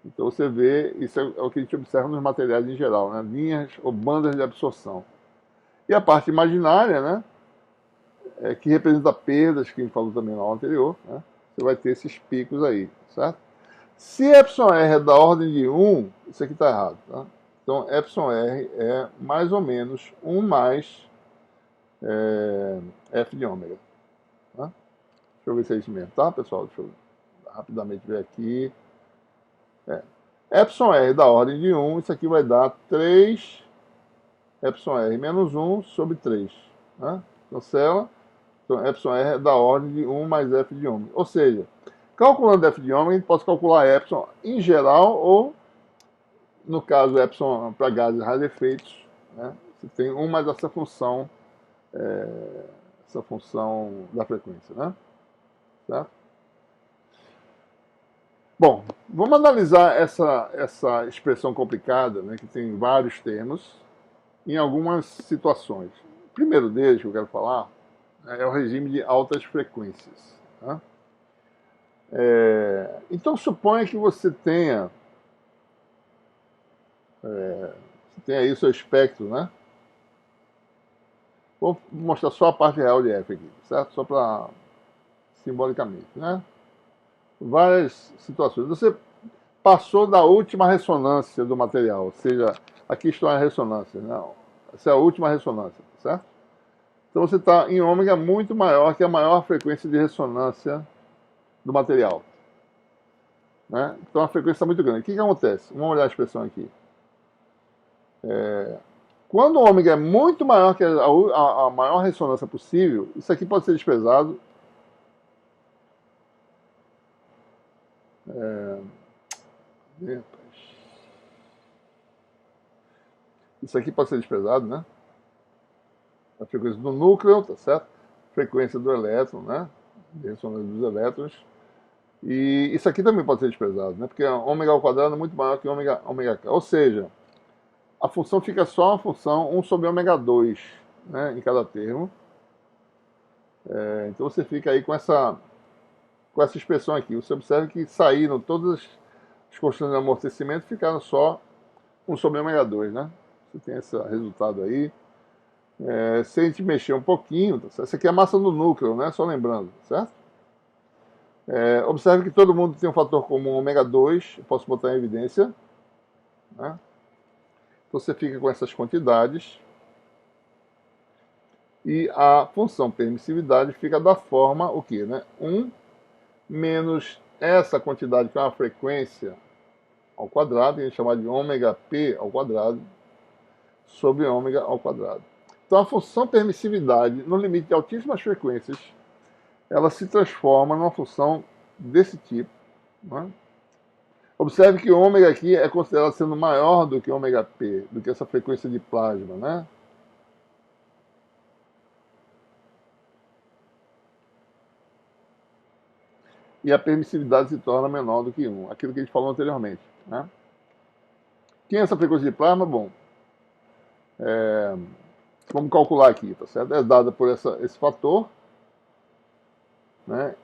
Então você vê, isso é o que a gente observa nos materiais em geral, né, linhas ou bandas de absorção. E a parte imaginária, né, que representa perdas, que a gente falou também na aula anterior, né, você vai ter esses picos aí, certo? Se εr é da ordem de 1, isso aqui está errado, tá? Então, εr é mais ou menos 1 mais f de ômega. Tá? Deixa eu ver se é isso mesmo, tá, pessoal? Deixa eu rapidamente ver aqui. εr da ordem de 1, isso aqui vai dar 3 εr menos 1 sobre 3. Né? Cancela. Então, εr é da ordem de 1 mais f de ômega. Ou seja, calculando f de ômega, a gente pode calcular epsilon em geral ou, no caso, epsilon para gases rarefeitos, né? Você tem 1 mais essa função da frequência, né? Certo? Bom, vamos analisar essa expressão complicada, né, que tem vários termos, em algumas situações. O primeiro deles que eu quero falar é o regime de altas frequências. Tá? Então suponha que você tenha aí o seu espectro, né? Vou mostrar só a parte real de F aqui, certo? Só para simbolicamente, né? Várias situações. Você passou da última ressonância do material, ou seja, aqui está a ressonância, não? Essa é a última ressonância, certo? Então você está em ômega muito maior que a maior frequência de ressonância do material. Né? Então a frequência está muito grande. O que acontece? Vamos olhar a expressão aqui. Quando o ômega é muito maior que a maior ressonância possível, isso aqui pode ser desprezado. Isso aqui pode ser desprezado, né? A frequência do núcleo, tá certo? Frequência do elétron, né? De ressonância dos elétrons. E isso aqui também pode ser desprezado, né? Porque ômega ao quadrado é muito maior que ômega k. Ou seja, a função fica só uma função 1 sobre ômega 2, né, em cada termo. Então você fica aí com essa expressão aqui. Você observa que saíram todas as constantes de amortecimento, ficaram só 1 sobre ômega 2, né? Você tem esse resultado aí. Se a gente mexer um pouquinho, tá certo? Essa aqui é a massa do núcleo, né? Só lembrando, certo? Observe que todo mundo tem um fator comum ômega 2, eu posso botar em evidência, né? Então você fica com essas quantidades e a função permissividade fica da forma o quê, né? 1 menos essa quantidade que é uma frequência ao quadrado, a gente chama de ômega p ao quadrado, sobre ômega ao quadrado. Então a função permissividade no limite de altíssimas frequências, ela se transforma numa função desse tipo, né? Observe que o ômega aqui é considerado sendo maior do que ômega p, do que essa frequência de plasma, né? E a permissividade se torna menor do que 1, aquilo que a gente falou anteriormente, né? Quem é essa frequência de plasma? Bom, vamos calcular aqui, tá certo? É dada por esse fator, né?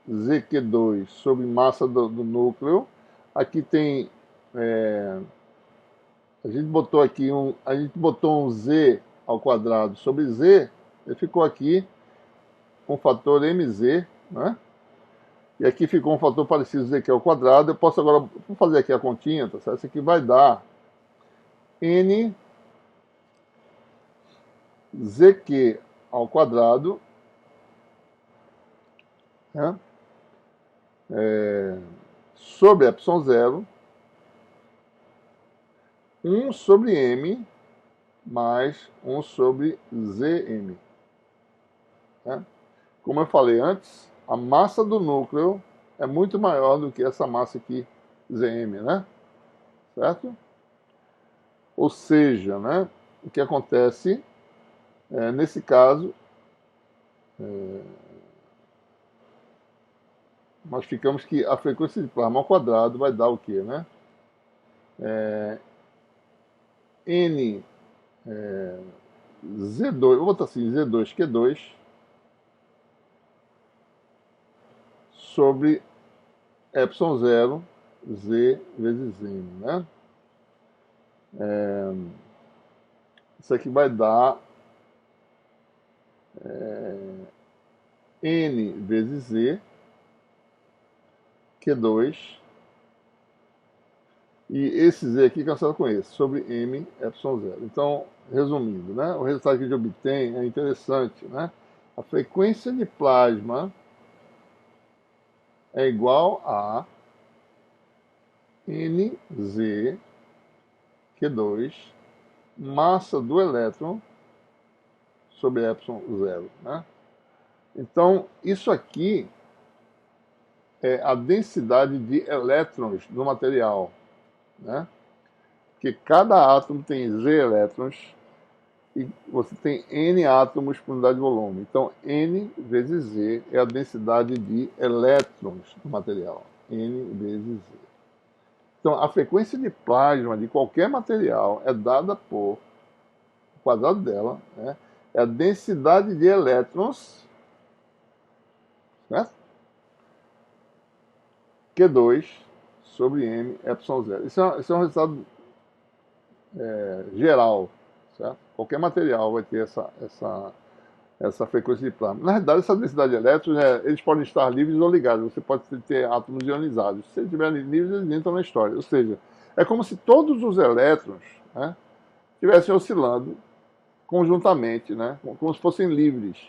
NZQ2 sobre massa do núcleo. Aqui tem, a gente botou um Z ao quadrado sobre Z, e ficou aqui um fator MZ, né? E aqui ficou um fator parecido Z que é ao quadrado. Eu posso agora, vou fazer aqui a continha, tá certo? Isso aqui vai dar N ZQ ao quadrado, né? Sobre epsilon zero, 1 sobre M mais 1 sobre Zm. Né? Como eu falei antes, a massa do núcleo é muito maior do que essa massa aqui, Zm, né? Certo? Ou seja, né, o que acontece nesse caso, nós ficamos que a frequência de plasma ao quadrado vai dar o quê, né? N Z2, vou botar assim, Z2Q2 sobre epsilon zero Z vezes M, né? Isso aqui vai dar N vezes Z Q2 e esse Z aqui cancela com esse, sobre M epsilon zero. Então, resumindo, né, o resultado que a gente obtém é interessante, né? A frequência de plasma é igual a NZ Q2 massa do elétron sobre epsilon zero, né? Então, isso aqui é a densidade de elétrons no material, né? Porque cada átomo tem Z elétrons e você tem N átomos por unidade de volume. Então, N vezes Z é a densidade de elétrons no material. N vezes Z. Então, a frequência de plasma de qualquer material é dada por, o quadrado dela, né, é a densidade de elétrons, certo? Q2 sobre M epsilon zero. Isso é um resultado geral, certo? Qualquer material vai ter essa frequência de plasma. Na realidade, essa densidade de elétrons, eles podem estar livres ou ligados. Você pode ter átomos ionizados. Se eles estiverem livres, eles entram na história. Ou seja, é como se todos os elétrons, né, estivessem oscilando conjuntamente, né, como se fossem livres.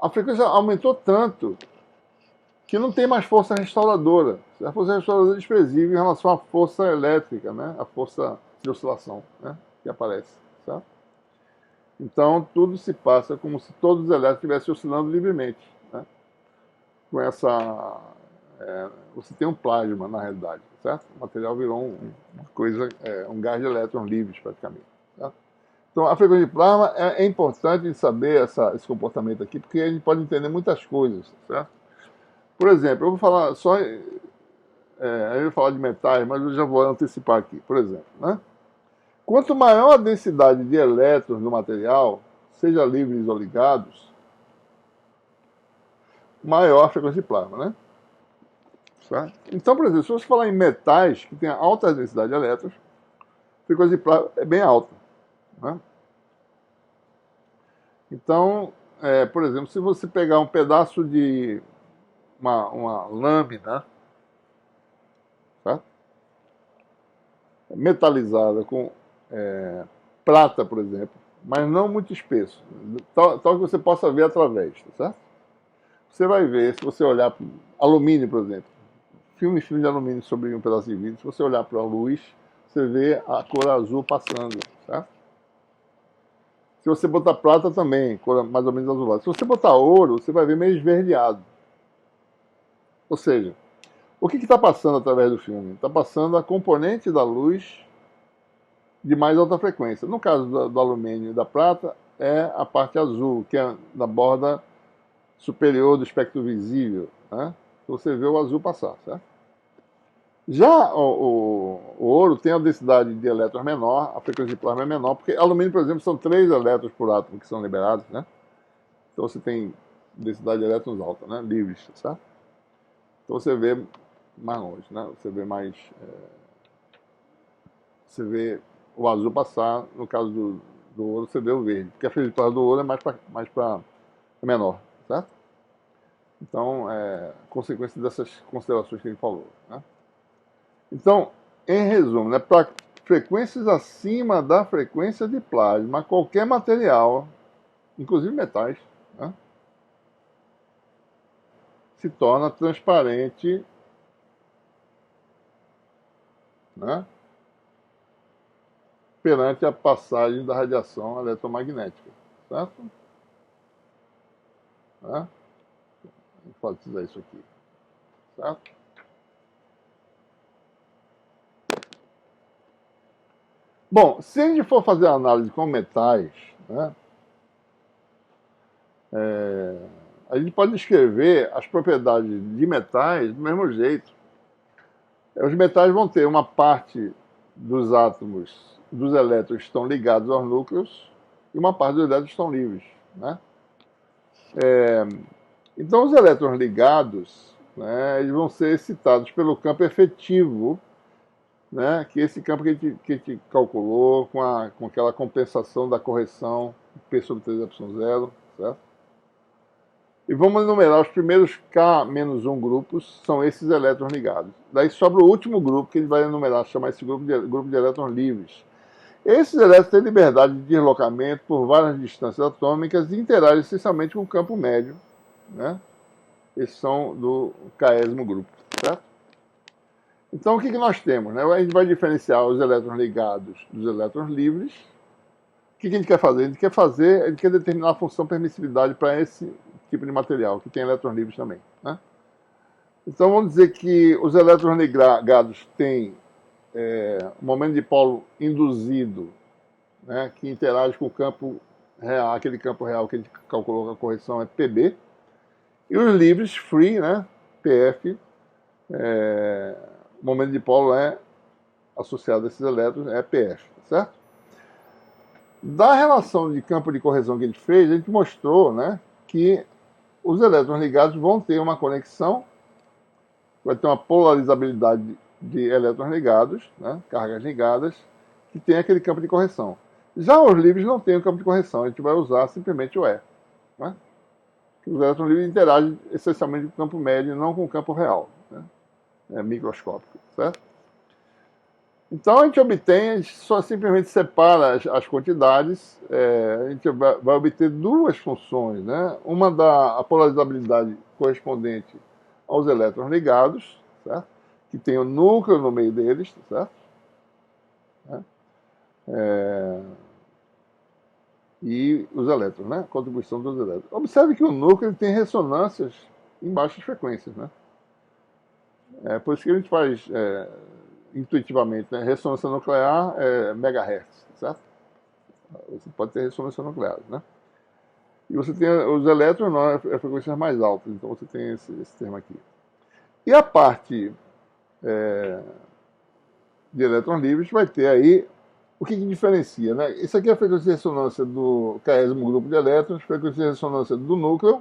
A frequência aumentou tanto que não tem mais força restauradora. A força restauradora é desprezível em relação à força elétrica, né, a força de oscilação, né, que aparece, certo? Então, tudo se passa como se todos os elétrons estivessem oscilando livremente, né? Com essa... você tem um plasma, na realidade, certo? O material virou uma coisa, um gás de elétrons livres, praticamente, certo? Então, a frequência de plasma é importante saber esse comportamento aqui, porque a gente pode entender muitas coisas, certo? Por exemplo, eu vou falar só... eu vou falar de metais, mas eu já vou antecipar aqui, por exemplo, né? Quanto maior a densidade de elétrons no material, seja livres ou ligados, maior a frequência de plasma, né? Certo? Então, por exemplo, se você falar em metais que têm alta densidade de elétrons, a frequência de plasma é bem alta, né? Então, por exemplo, se você pegar um pedaço de uma lâmina, tá? Metalizada com prata, por exemplo, mas não muito espesso, tal que você possa ver através, tá certo? Você vai ver, se você olhar para alumínio, por exemplo, filme de alumínio sobre um pedaço de vidro, se você olhar para a luz, você vê a cor azul passando, certo? Se você botar prata também, cor mais ou menos azulada. Se você botar ouro, você vai ver meio esverdeado. Ou seja, o que está passando através do filme? Está passando a componente da luz de mais alta frequência. No caso do alumínio e da prata, é a parte azul, que é na borda superior do espectro visível, né? Você vê o azul passar, certo? Já o ouro tem a densidade de elétrons menor, a frequência de plasma é menor, porque alumínio, por exemplo, são 3 elétrons por átomo que são liberados, né? Então você tem densidade de elétrons alta, né? Livres, certo? Então você vê mais longe, né? Você vê mais... você vê o azul passar, no caso do ouro você vê o verde, porque a frequência de plasma do ouro é menor, certo? Então, consequência dessas considerações que a gente falou, né? Então, em resumo, né, para frequências acima da frequência de plasma, qualquer material, inclusive metais, né, se torna transparente, né, perante a passagem da radiação eletromagnética, certo? Né? Vou enfatizar isso aqui, certo? Bom, se a gente for fazer a análise com metais, né, a gente pode descrever as propriedades de metais do mesmo jeito. Os metais vão ter uma parte dos átomos, dos elétrons estão ligados aos núcleos e uma parte dos elétrons estão livres, né? Então, os elétrons ligados, né, eles vão ser excitados pelo campo efetivo, né, que é esse campo que a gente calculou com aquela compensação da correção P sobre 3ε0, certo? E vamos enumerar os primeiros K-1 grupos, são esses elétrons ligados. Daí sobra o último grupo, que a gente vai enumerar, chamar esse grupo de elétrons livres. Esses elétrons têm liberdade de deslocamento por várias distâncias atômicas e interagem essencialmente com o campo médio, né? Esses são do K-º grupo, certo? Então, o que nós temos, né? A gente vai diferenciar os elétrons ligados dos elétrons livres. O que a gente quer fazer? A gente quer determinar a função permissividade para esse tipo de material, que tem elétrons livres também, né? Então, vamos dizer que os elétrons ligados têm um momento de polo induzido, né, que interage com o campo real, aquele campo real que a gente calculou que a correção é PB, e os livres, free, né, PF, o momento de polo associado a esses elétrons é PF, certo? Da relação de campo de correção que a gente mostrou, né, que os elétrons ligados vão ter uma conexão, vai ter uma polarizabilidade de elétrons ligados, né, cargas ligadas, que tem aquele campo de correção. Já os livres não têm o campo de correção, a gente vai usar simplesmente o E. Né? Os elétrons livres interagem essencialmente com o campo médio e não com o campo real, né? Microscópico, certo? Então a gente só simplesmente separa as quantidades, a gente vai obter duas funções, né? Uma da polarizabilidade correspondente aos elétrons ligados, certo? Que tem o núcleo no meio deles, certo? E os elétrons, né? Contribuição dos elétrons. Observe que o núcleo tem ressonâncias em baixas frequências, né? Por isso que a gente faz intuitivamente, né? Ressonância nuclear é megahertz, certo? Você pode ter ressonância nuclear, né? E você tem os elétrons, não, frequências mais altas, então você tem esse termo aqui. E a parte de elétrons livres vai ter aí o que diferencia, né? Isso aqui é a frequência de ressonância do K-º grupo de elétrons, frequência de ressonância do núcleo.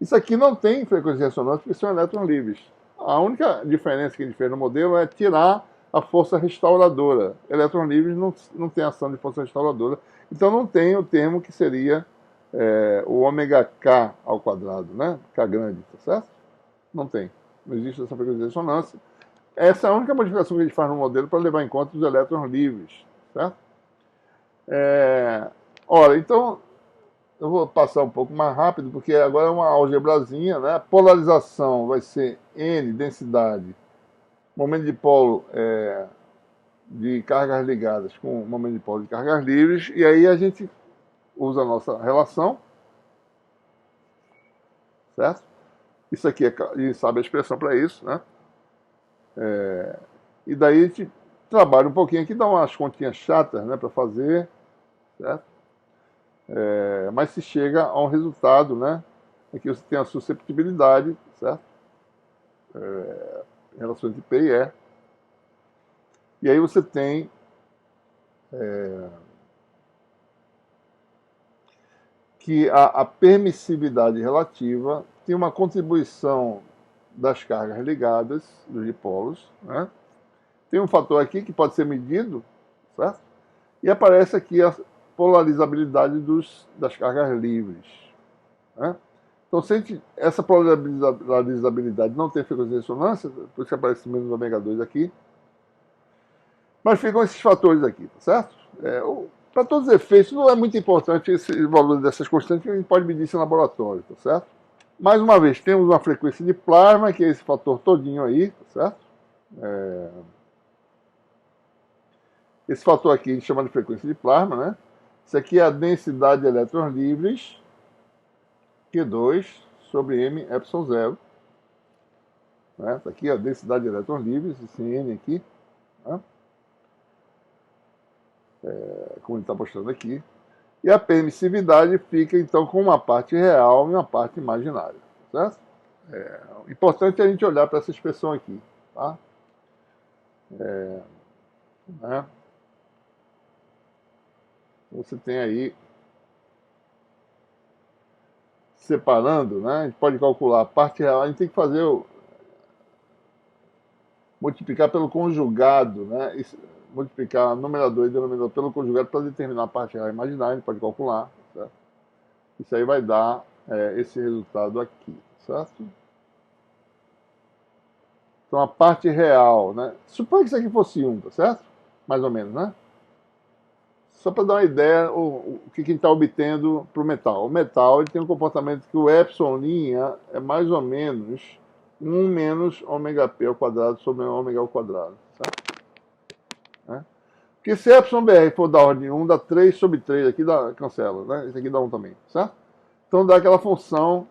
Isso aqui não tem frequência de ressonância porque são elétrons livres. A única diferença que a gente fez no modelo é tirar a força restauradora. Elétrons livres não tem ação de força restauradora, então não tem o termo que seria o ômega K ao quadrado, né? K grande, tá certo? Não tem. Não existe essa frequência de ressonância. Essa é a única modificação que a gente faz no modelo para levar em conta os elétrons livres, certo? Ora, então, eu vou passar um pouco mais rápido, porque agora é uma algebrazinha, né? A polarização vai ser N, densidade, momento de polo de cargas ligadas com momento de polo de cargas livres, e aí a gente usa a nossa relação, certo? Isso aqui, a gente sabe a expressão para isso, né? E daí a gente trabalha um pouquinho aqui, dá umas continhas chatas, né, para fazer, certo? Mas se chega a um resultado, né? Aqui você tem a susceptibilidade, certo? Em relação entre P e E. E aí você tem que a permissividade relativa tem uma contribuição das cargas ligadas, dos dipolos, né? Tem um fator aqui que pode ser medido, certo? E aparece aqui a polarizabilidade das cargas livres, né? Então, se essa polarizabilidade não tem frequência de ressonância, por isso que aparece menos ômega 2 aqui, mas ficam esses fatores aqui, tá certo? Para todos os efeitos, não é muito importante esse valor dessas constantes, que a gente pode medir isso em laboratório, tá certo? Mais uma vez, temos uma frequência de plasma, que é esse fator todinho aí, tá certo? Esse fator aqui a gente chama de frequência de plasma, né? Isso aqui é a densidade de elétrons livres, Q2 sobre M epsilon 0. Né? Tá aqui a densidade de elétrons livres, esse N aqui, né? Como ele está mostrando aqui. E a permissividade fica, então, com uma parte real e uma parte imaginária, certo? O importante é a gente olhar para essa expressão aqui, tá? Né? Você tem aí, separando, né? A gente pode calcular a parte real, a gente tem que fazer multiplicar pelo conjugado, né? Multiplicar numerador e denominador pelo conjugado para determinar a parte real imaginária, a gente pode calcular, certo? Isso aí vai dar esse resultado aqui, certo? Então a parte real, né? Suponha que isso aqui fosse 1, tá certo? Mais ou menos, né? Só para dar uma ideia, o que a gente está obtendo para o metal. O metal ele tem um comportamento que o epsilon' é mais ou menos 1 menos ômega p ao quadrado sobre ômega ao quadrado, certo? Porque se epsilon br for da ordem 1, dá 3 sobre 3, aqui cancela, né? Esse aqui dá 1 também, certo? Então dá aquela função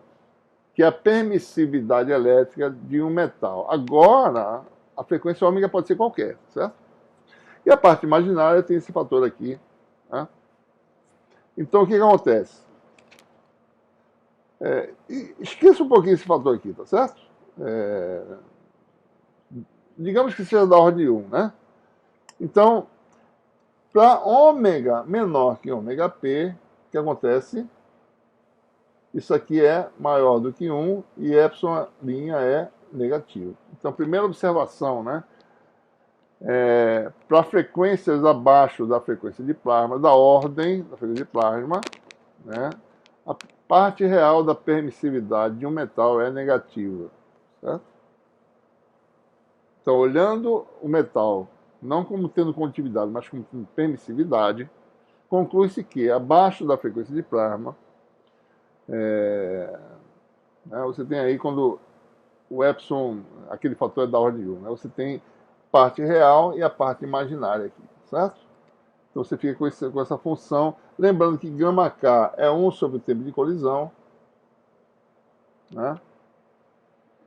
que é a permissividade elétrica de um metal. Agora, a frequência ômega pode ser qualquer, certo? E a parte imaginária tem esse fator aqui, né? Então o que acontece? Esqueça um pouquinho esse fator aqui, tá certo? Digamos que seja da ordem 1, né? Então, para ômega menor que ômega p, o que acontece? Isso aqui é maior do que 1 e epsilon' é negativo. Então, primeira observação, né? Para frequências abaixo da frequência de plasma, da ordem da frequência de plasma, né? A parte real da permissividade de um metal é negativa, certo? Então, olhando o metal não como tendo condutividade, mas como tendo permissividade, conclui-se que abaixo da frequência de plasma, né, você tem aí quando o epsilon, aquele fator é da ordem 1, né, você tem parte real e a parte imaginária aqui, certo? Então você fica com essa função, lembrando que gama K é 1 sobre o tempo de colisão, né?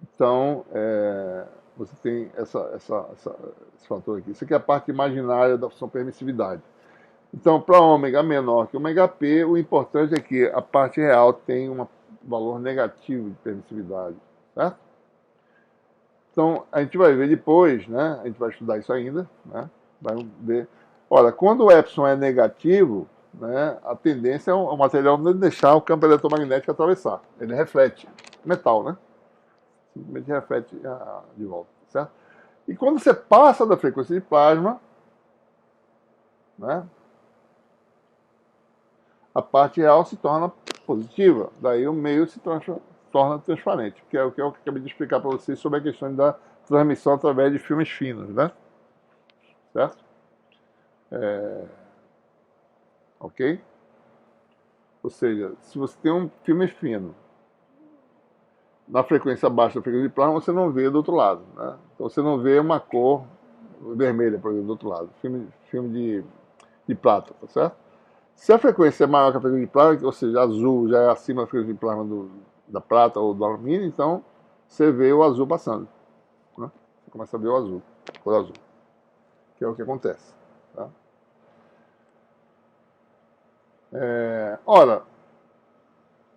Então, você tem esse fator aqui. Isso aqui é a parte imaginária da função permissividade. Então, para ômega menor que ômega p, o importante é que a parte real tem um valor negativo de permissividade, certo? Então, a gente vai ver depois, né? A gente vai estudar isso ainda, né? Vai ver. Olha, quando o epsilon é negativo, né, a tendência é o material não deixar o campo eletromagnético atravessar. Ele reflete metal, né? Simplesmente reflete de volta, certo? E quando você passa da frequência de plasma, né, a parte real se torna positiva. Daí o meio se torna transparente, que é o que eu acabei de explicar para vocês sobre a questão da transmissão através de filmes finos, né? Certo? Ok? Ou seja, se você tem um filme fino na frequência abaixo da frequência de plasma, você não vê do outro lado, né? Então você não vê uma cor vermelha, por exemplo, do outro lado. Filme de prata, tá certo? Se a frequência é maior que a frequência de plasma, ou seja, azul já é acima da frequência de plasma da prata ou do alumínio, então você vê o azul passando. Né? Você começa a ver o azul, cor azul, que é o que acontece. Tá? Ora,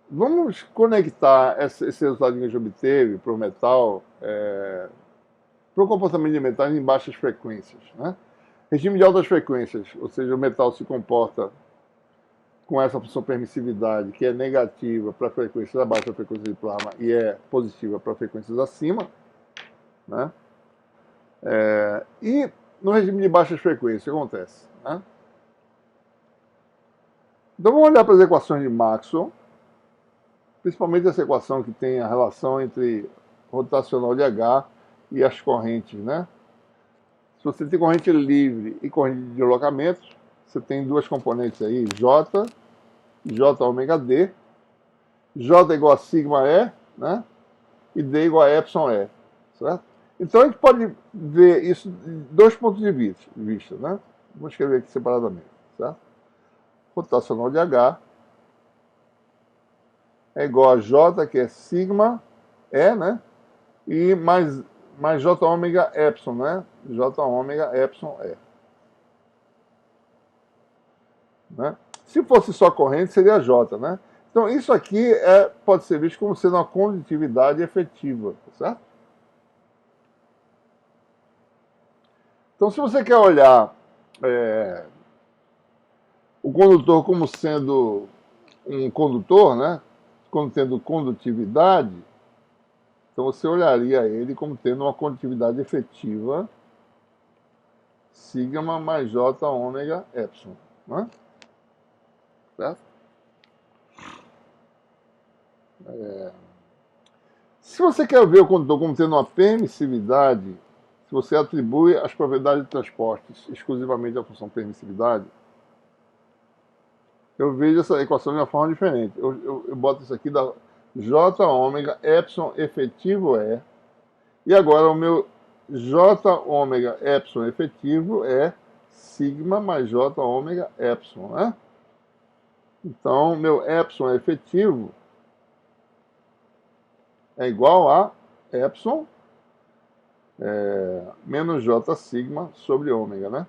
vamos conectar esse resultado que a gente obteve para o metal, para o comportamento de metais em baixas frequências. Né? Regime de altas frequências, ou seja, o metal se comporta com essa função permissividade, que é negativa para frequências abaixo da frequência de plasma e é positiva para frequências acima. Né? E no regime de baixas frequências, o que acontece? Né? Então vamos olhar para as equações de Maxwell, principalmente essa equação que tem a relação entre rotacional de H e as correntes. Né? Se você tem corrente livre e corrente de deslocamento, você tem duas componentes aí, J, J ômega D, J igual a sigma E, né? E D igual a epsilon E, certo? Então a gente pode ver isso de dois pontos de vista, né? Vou escrever aqui separadamente, certo? Rotacional de H é igual a J, que é sigma E, né? E mais J ômega epsilon, né? J ômega epsilon E. Né? Se fosse só corrente, seria J, né? Então isso aqui pode ser visto como sendo uma condutividade efetiva, certo? Então se você quer olhar o condutor como sendo um condutor, né? Como tendo condutividade, então você olharia ele como tendo uma condutividade efetiva sigma mais J ômega epsilon, né? Certo? Se você quer ver o condutor como tendo uma permissividade, se você atribui as propriedades de transportes exclusivamente à função permissividade, eu vejo essa equação de uma forma diferente. Eu boto isso aqui da J ômega epsilon efetivo e agora o meu J ômega epsilon efetivo é sigma mais J ômega epsilon, né? Então, meu epsilon efetivo é igual a epsilon menos J sigma sobre ômega, né?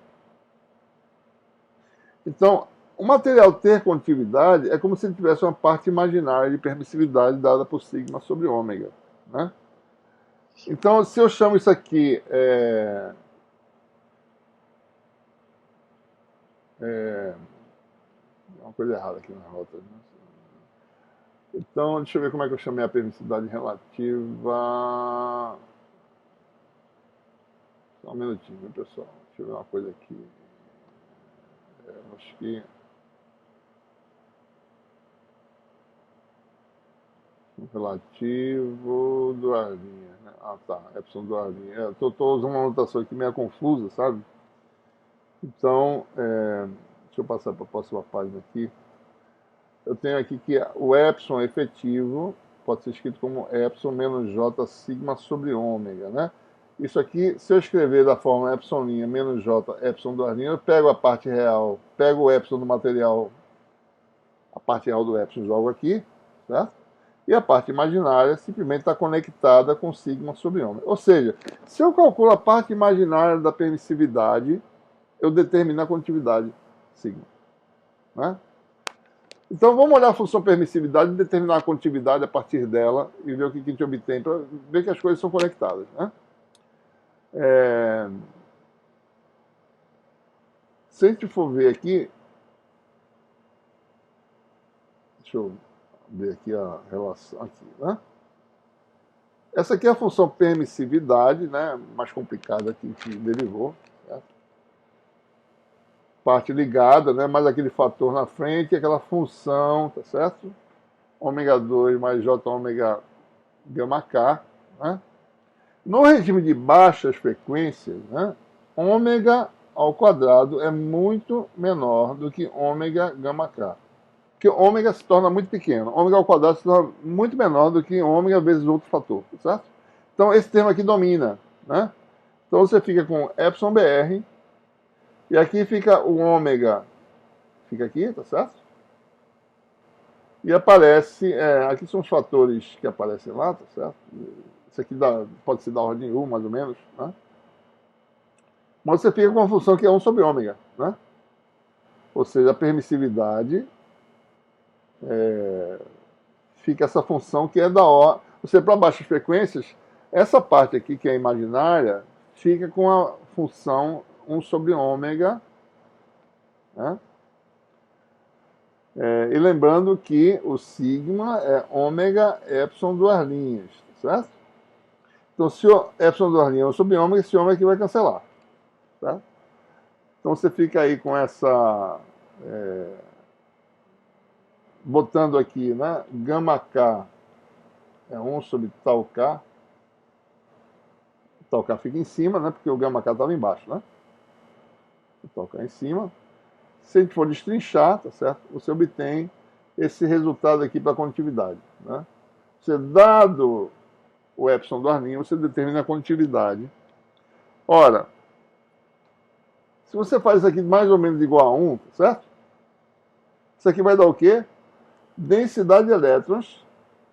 Então, o material ter condutividade é como se ele tivesse uma parte imaginária de permissividade dada por sigma sobre ômega, né? Então, se eu chamo isso aqui uma coisa errada aqui na rota. Né? Então, deixa eu ver como é que eu chamei a permissividade relativa. Só um minutinho, viu, pessoal? Deixa eu ver uma coisa aqui. Acho que relativo do Arlinha. Né? Ah, tá. Epsilon do Arlinha. Tô usando uma anotação aqui meio confusa, sabe? Então, deixa eu passar para a próxima página aqui. Eu tenho aqui que o epsilon efetivo pode ser escrito como epsilon menos j sigma sobre ômega, né? Isso aqui, se eu escrever da forma epsilon menos j epsilon do Arlinha, eu pego a parte real, pego o epsilon do material, a parte real do epsilon jogo aqui, certo? E a parte imaginária simplesmente está conectada com sigma sobre ômega. Ou seja, se eu calculo a parte imaginária da permissividade, eu determino a condutividade sigma. Né? Então vamos olhar a função permissividade e determinar a condutividade a partir dela e ver o que a gente obtém para ver que as coisas são conectadas. Né? Se a gente for ver aqui, deixa eu ver aqui a relação aqui, né? Essa aqui é a função permissividade, né? Mais complicada que a gente derivou. Certo? Parte ligada, né? Mais aquele fator na frente, aquela função, tá certo? Ômega 2 mais J ômega gama K. Né? No regime de baixas frequências, né? Ômega ao quadrado é muito menor do que ômega gama K. Porque ômega se torna muito pequeno. Ômega ao quadrado se torna muito menor do que ômega vezes outro fator, certo? Então esse termo aqui domina, né? Então você fica com epsilon BR, e aqui fica o ômega, fica aqui, tá certo? E aparece, aqui são os fatores que aparecem lá, tá certo? Isso aqui pode ser da ordem U, mais ou menos, né? Mas você fica com uma função que é 1 sobre ômega, né? Ou seja, a permissividade fica essa função que é da ordem. Ou seja, para baixas frequências, essa parte aqui que é imaginária fica com a função 1 sobre ômega, né? E lembrando que o sigma é ômega epsilon duas linhas, certo? Então, se o epsilon duas linhas é 1 sobre ômega, esse ômega aqui vai cancelar, certo? Então você fica aí com essa, botando aqui, né, gama K é 1 sobre tau K. Tau K fica em cima, né, porque o gama K estava embaixo, né? O tau K em cima. Se a gente for destrinchar, tá certo? Você obtém esse resultado aqui para a condutividade, né? Você, dado o epsilon do arlinho, você determina a condutividade. Ora, se você faz isso aqui mais ou menos igual a 1, tá certo? Isso aqui vai dar o quê? Densidade de elétrons,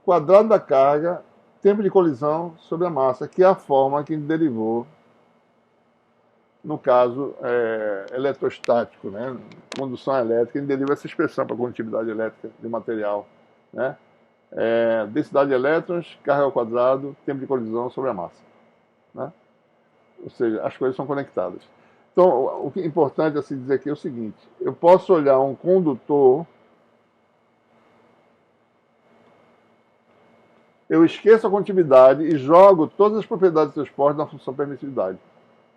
quadrado da carga, tempo de colisão sobre a massa, que é a forma que a gente derivou no caso eletrostático, né? Condução elétrica, a gente deriva essa expressão para a condutividade elétrica de material, né? Densidade de elétrons, carga ao quadrado, tempo de colisão sobre a massa, né? Ou seja, as coisas são conectadas. Então, o que é importante a se dizer aqui é o seguinte: eu posso olhar um condutor, eu esqueço a condutividade e jogo todas as propriedades do transporte na função permissividade,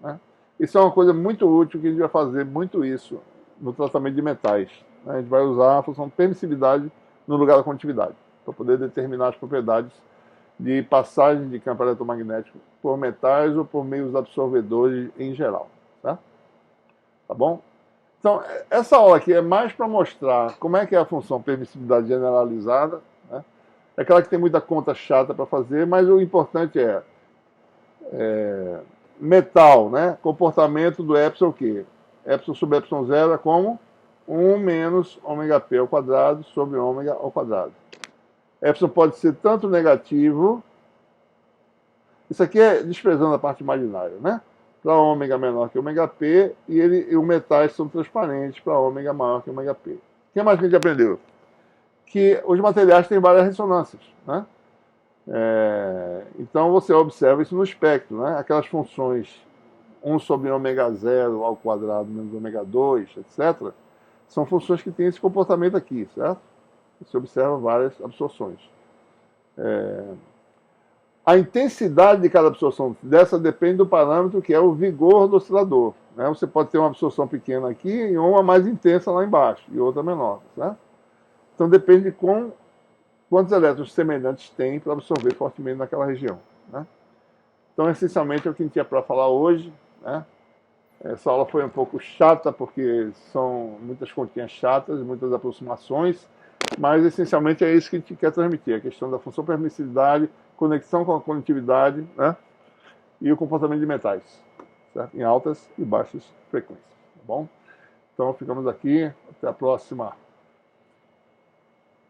né? Isso é uma coisa muito útil, que a gente vai fazer muito isso no tratamento de metais, né? A gente vai usar a função permissividade no lugar da condutividade, para poder determinar as propriedades de passagem de campo eletromagnético por metais ou por meios absorvedores em geral, tá? Tá bom? Então, essa aula aqui é mais para mostrar como é que é a função permissividade generalizada, né? É aquela que tem muita conta chata para fazer, mas o importante é metal, né? Comportamento do epsilon o quê? Epsilon sobre epsilon zero é como 1 menos ômega p ao quadrado sobre ômega ao quadrado. Epsilon pode ser tanto negativo, isso aqui é desprezando a parte imaginária, né? Para ômega menor que ômega p, e os metais são transparentes para ômega maior que ômega p. O que mais que a gente aprendeu? Que os materiais têm várias ressonâncias, né? Então você observa isso no espectro, né? Aquelas funções 1 sobre ômega 0 ao quadrado menos ômega 2, etc., são funções que têm esse comportamento aqui, certo? Você observa várias absorções. A intensidade de cada absorção dessa depende do parâmetro que é o vigor do oscilador, né? Você pode ter uma absorção pequena aqui e uma mais intensa lá embaixo, e outra menor, certo? Então depende de quantos elétrons semelhantes tem para absorver fortemente naquela região, né? Então, essencialmente, é o que a gente tinha para falar hoje, né? Essa aula foi um pouco chata, porque são muitas continhas chatas, muitas aproximações, mas, essencialmente, é isso que a gente quer transmitir, a questão da função permissividade, conexão com a condutividade, né? E o comportamento de metais, certo? Em altas e baixas frequências, tá bom? Então, ficamos aqui, até a próxima.